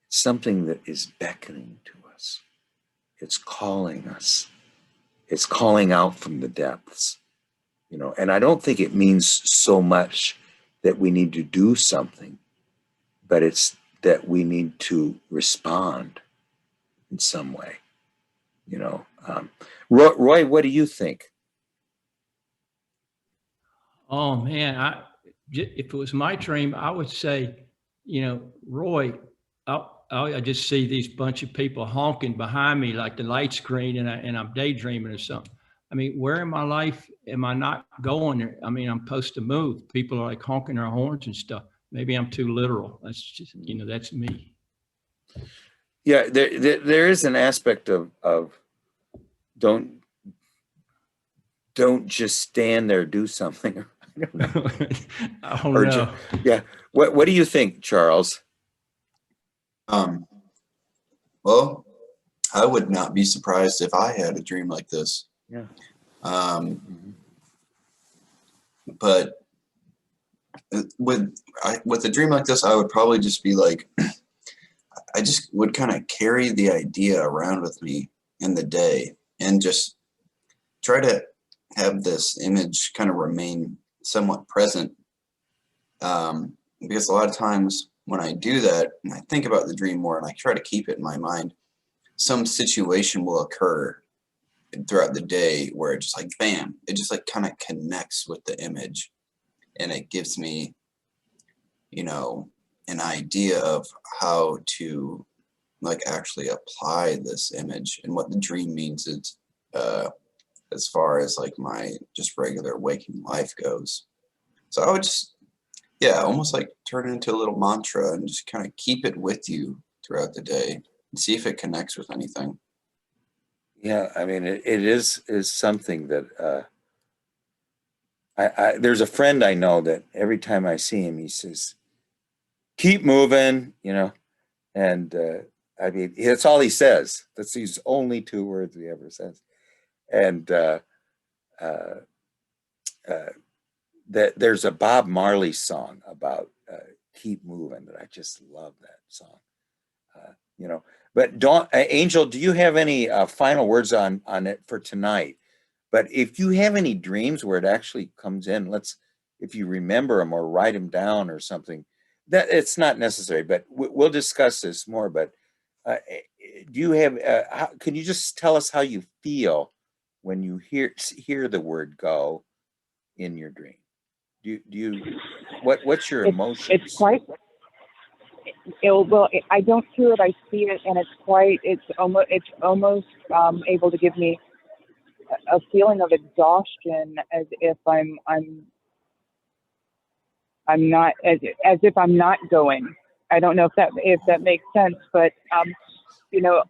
A: Something that is beckoning to us. It's calling us. It's calling out from the depths, you know, and I don't think it means so much that we need to do something, but it's that we need to respond in some way, you know. Roy, what do you think?
C: Oh man, if it was my dream, I would say, you know, Roy, I just see these bunch of people honking behind me like the light's green, and I'm daydreaming or something. I mean, where in my life am I not going there? I mean, I'm supposed to move. People are like honking their horns and stuff. Maybe I'm too literal. That's just, you know, that's me.
A: Yeah, there is an aspect of don't just stand there, do something. I don't know.
C: I don't
A: Or
C: know.
A: yeah. What do you think, Charles?
B: Well, I would not be surprised if I had a dream like this.
A: Yeah.
B: But with a dream like this, I would probably just be like, I just would kind of carry the idea around with me in the day and just try to have this image kind of remain somewhat present. Because a lot of times when I do that and I think about the dream more and I try to keep it in my mind, some situation will occur throughout the day where it just like, bam, it just like kind of connects with the image. And it gives me, you know, an idea of how to like actually apply this image and what the dream means is, as far as like my just regular waking life goes. So I would just, yeah, almost like turn it into a little mantra and just kind of keep it with you throughout the day and see if it connects with anything.
A: Yeah, I mean, it is something that there's a friend I know that every time I see him, he says, keep moving, you know, and I mean, that's all he says. That's his only 2 words he ever says. And there's a Bob Marley song about keep moving that I just love that song, you know. But Angel, do you have any final words on it for tonight? But if you have any dreams where it actually comes in, if you remember them or write them down or something, that it's not necessary, but we'll discuss this more. But do you have, can you just tell us how you feel when you hear the word go in your dream? What's your emotions?
F: It's quite, I don't hear it, I see it, and it's almost able to give me a feeling of exhaustion, as if I'm not, as if I'm not going. I don't know if that makes sense, but you know,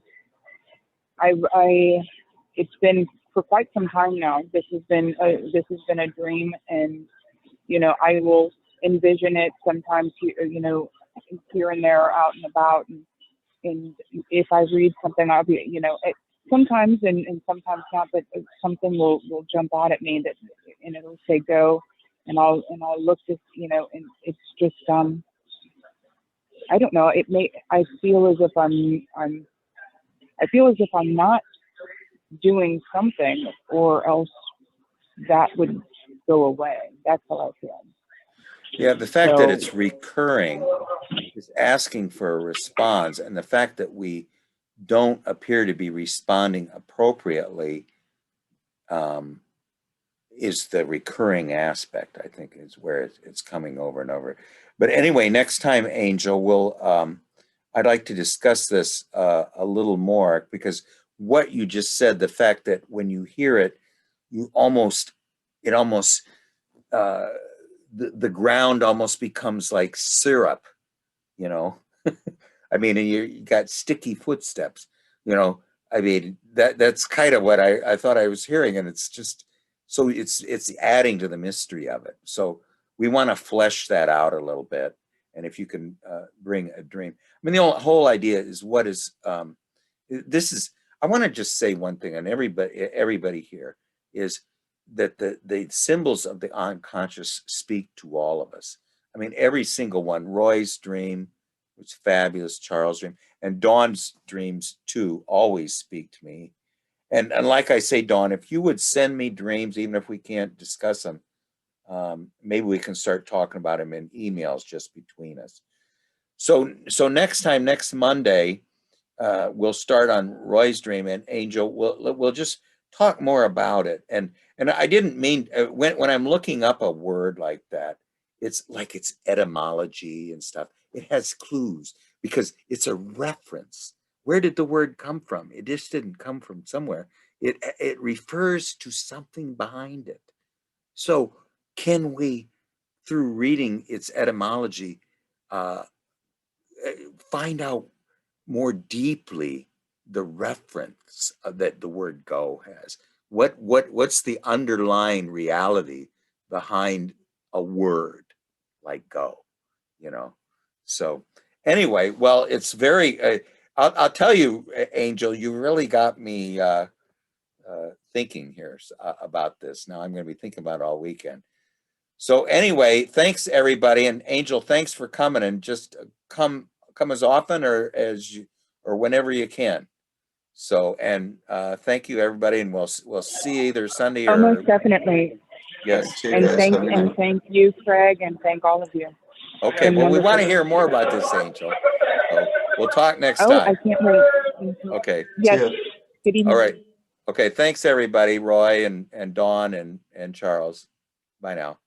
F: it's been for quite some time now. This has been a dream, and you know, I will envision it sometimes, you know, here and there, out and about, and if I read something, I'll be, you know, sometimes and sometimes not, but something will jump out at me and it'll say go, and I'll look to, you know, and it's just I don't know. I feel as if I'm not doing something, or else that would go away. That's how I feel.
A: Yeah, the fact that it's recurring is asking for a response, and the fact that we don't appear to be responding appropriately is the recurring aspect, I think, is where it's coming over and over. But anyway, next time, Angel, I'd like to discuss this a little more, because what you just said, the fact that when you hear it, the ground almost becomes like syrup, you know, I mean, and you got sticky footsteps, you know. I mean, that's kind of what I thought I was hearing, and it's just so it's adding to the mystery of it. So we want to flesh that out a little bit, and if you can bring a dream. I mean, the whole idea is what is this is. I want to just say one thing, and everybody here is that the symbols of the unconscious speak to all of us. I mean, every single one. Roy's dream was fabulous. Charles' dream and Dawn's dreams too always speak to me. And like I say, Dawn, if you would send me dreams, even if we can't discuss them, maybe we can start talking about them in emails just between us. So next time, next Monday, we'll start on Roy's dream, and Angel, we'll just talk more about it. And I didn't mean when I'm looking up a word like that, it's like it's etymology and stuff. It has clues because it's a reference. Where did the word come from? It just didn't come from somewhere. It refers to something behind it. So can we, through reading its etymology, find out more deeply the reference that the word go has? What's the underlying reality behind a word like go, you know? So anyway, well, it's very, I'll tell you, Angel, you really got me thinking here about this. Now I'm going to be thinking about it all weekend. So anyway, thanks everybody. And Angel, thanks for coming, and just come as often or whenever you can. So, and thank you everybody, and we'll see you either Sunday or
F: Almost definitely.
A: yes.
F: And thank you, Craig, and thank all of you.
A: Okay, well, we want to hear more about this, Angel. So we'll talk next
F: Oh, I
A: time.
F: can't wait.
A: Okay.
F: Yes. Good evening.
A: All right. Okay. Thanks everybody, Roy and Dawn and Charles. Bye now.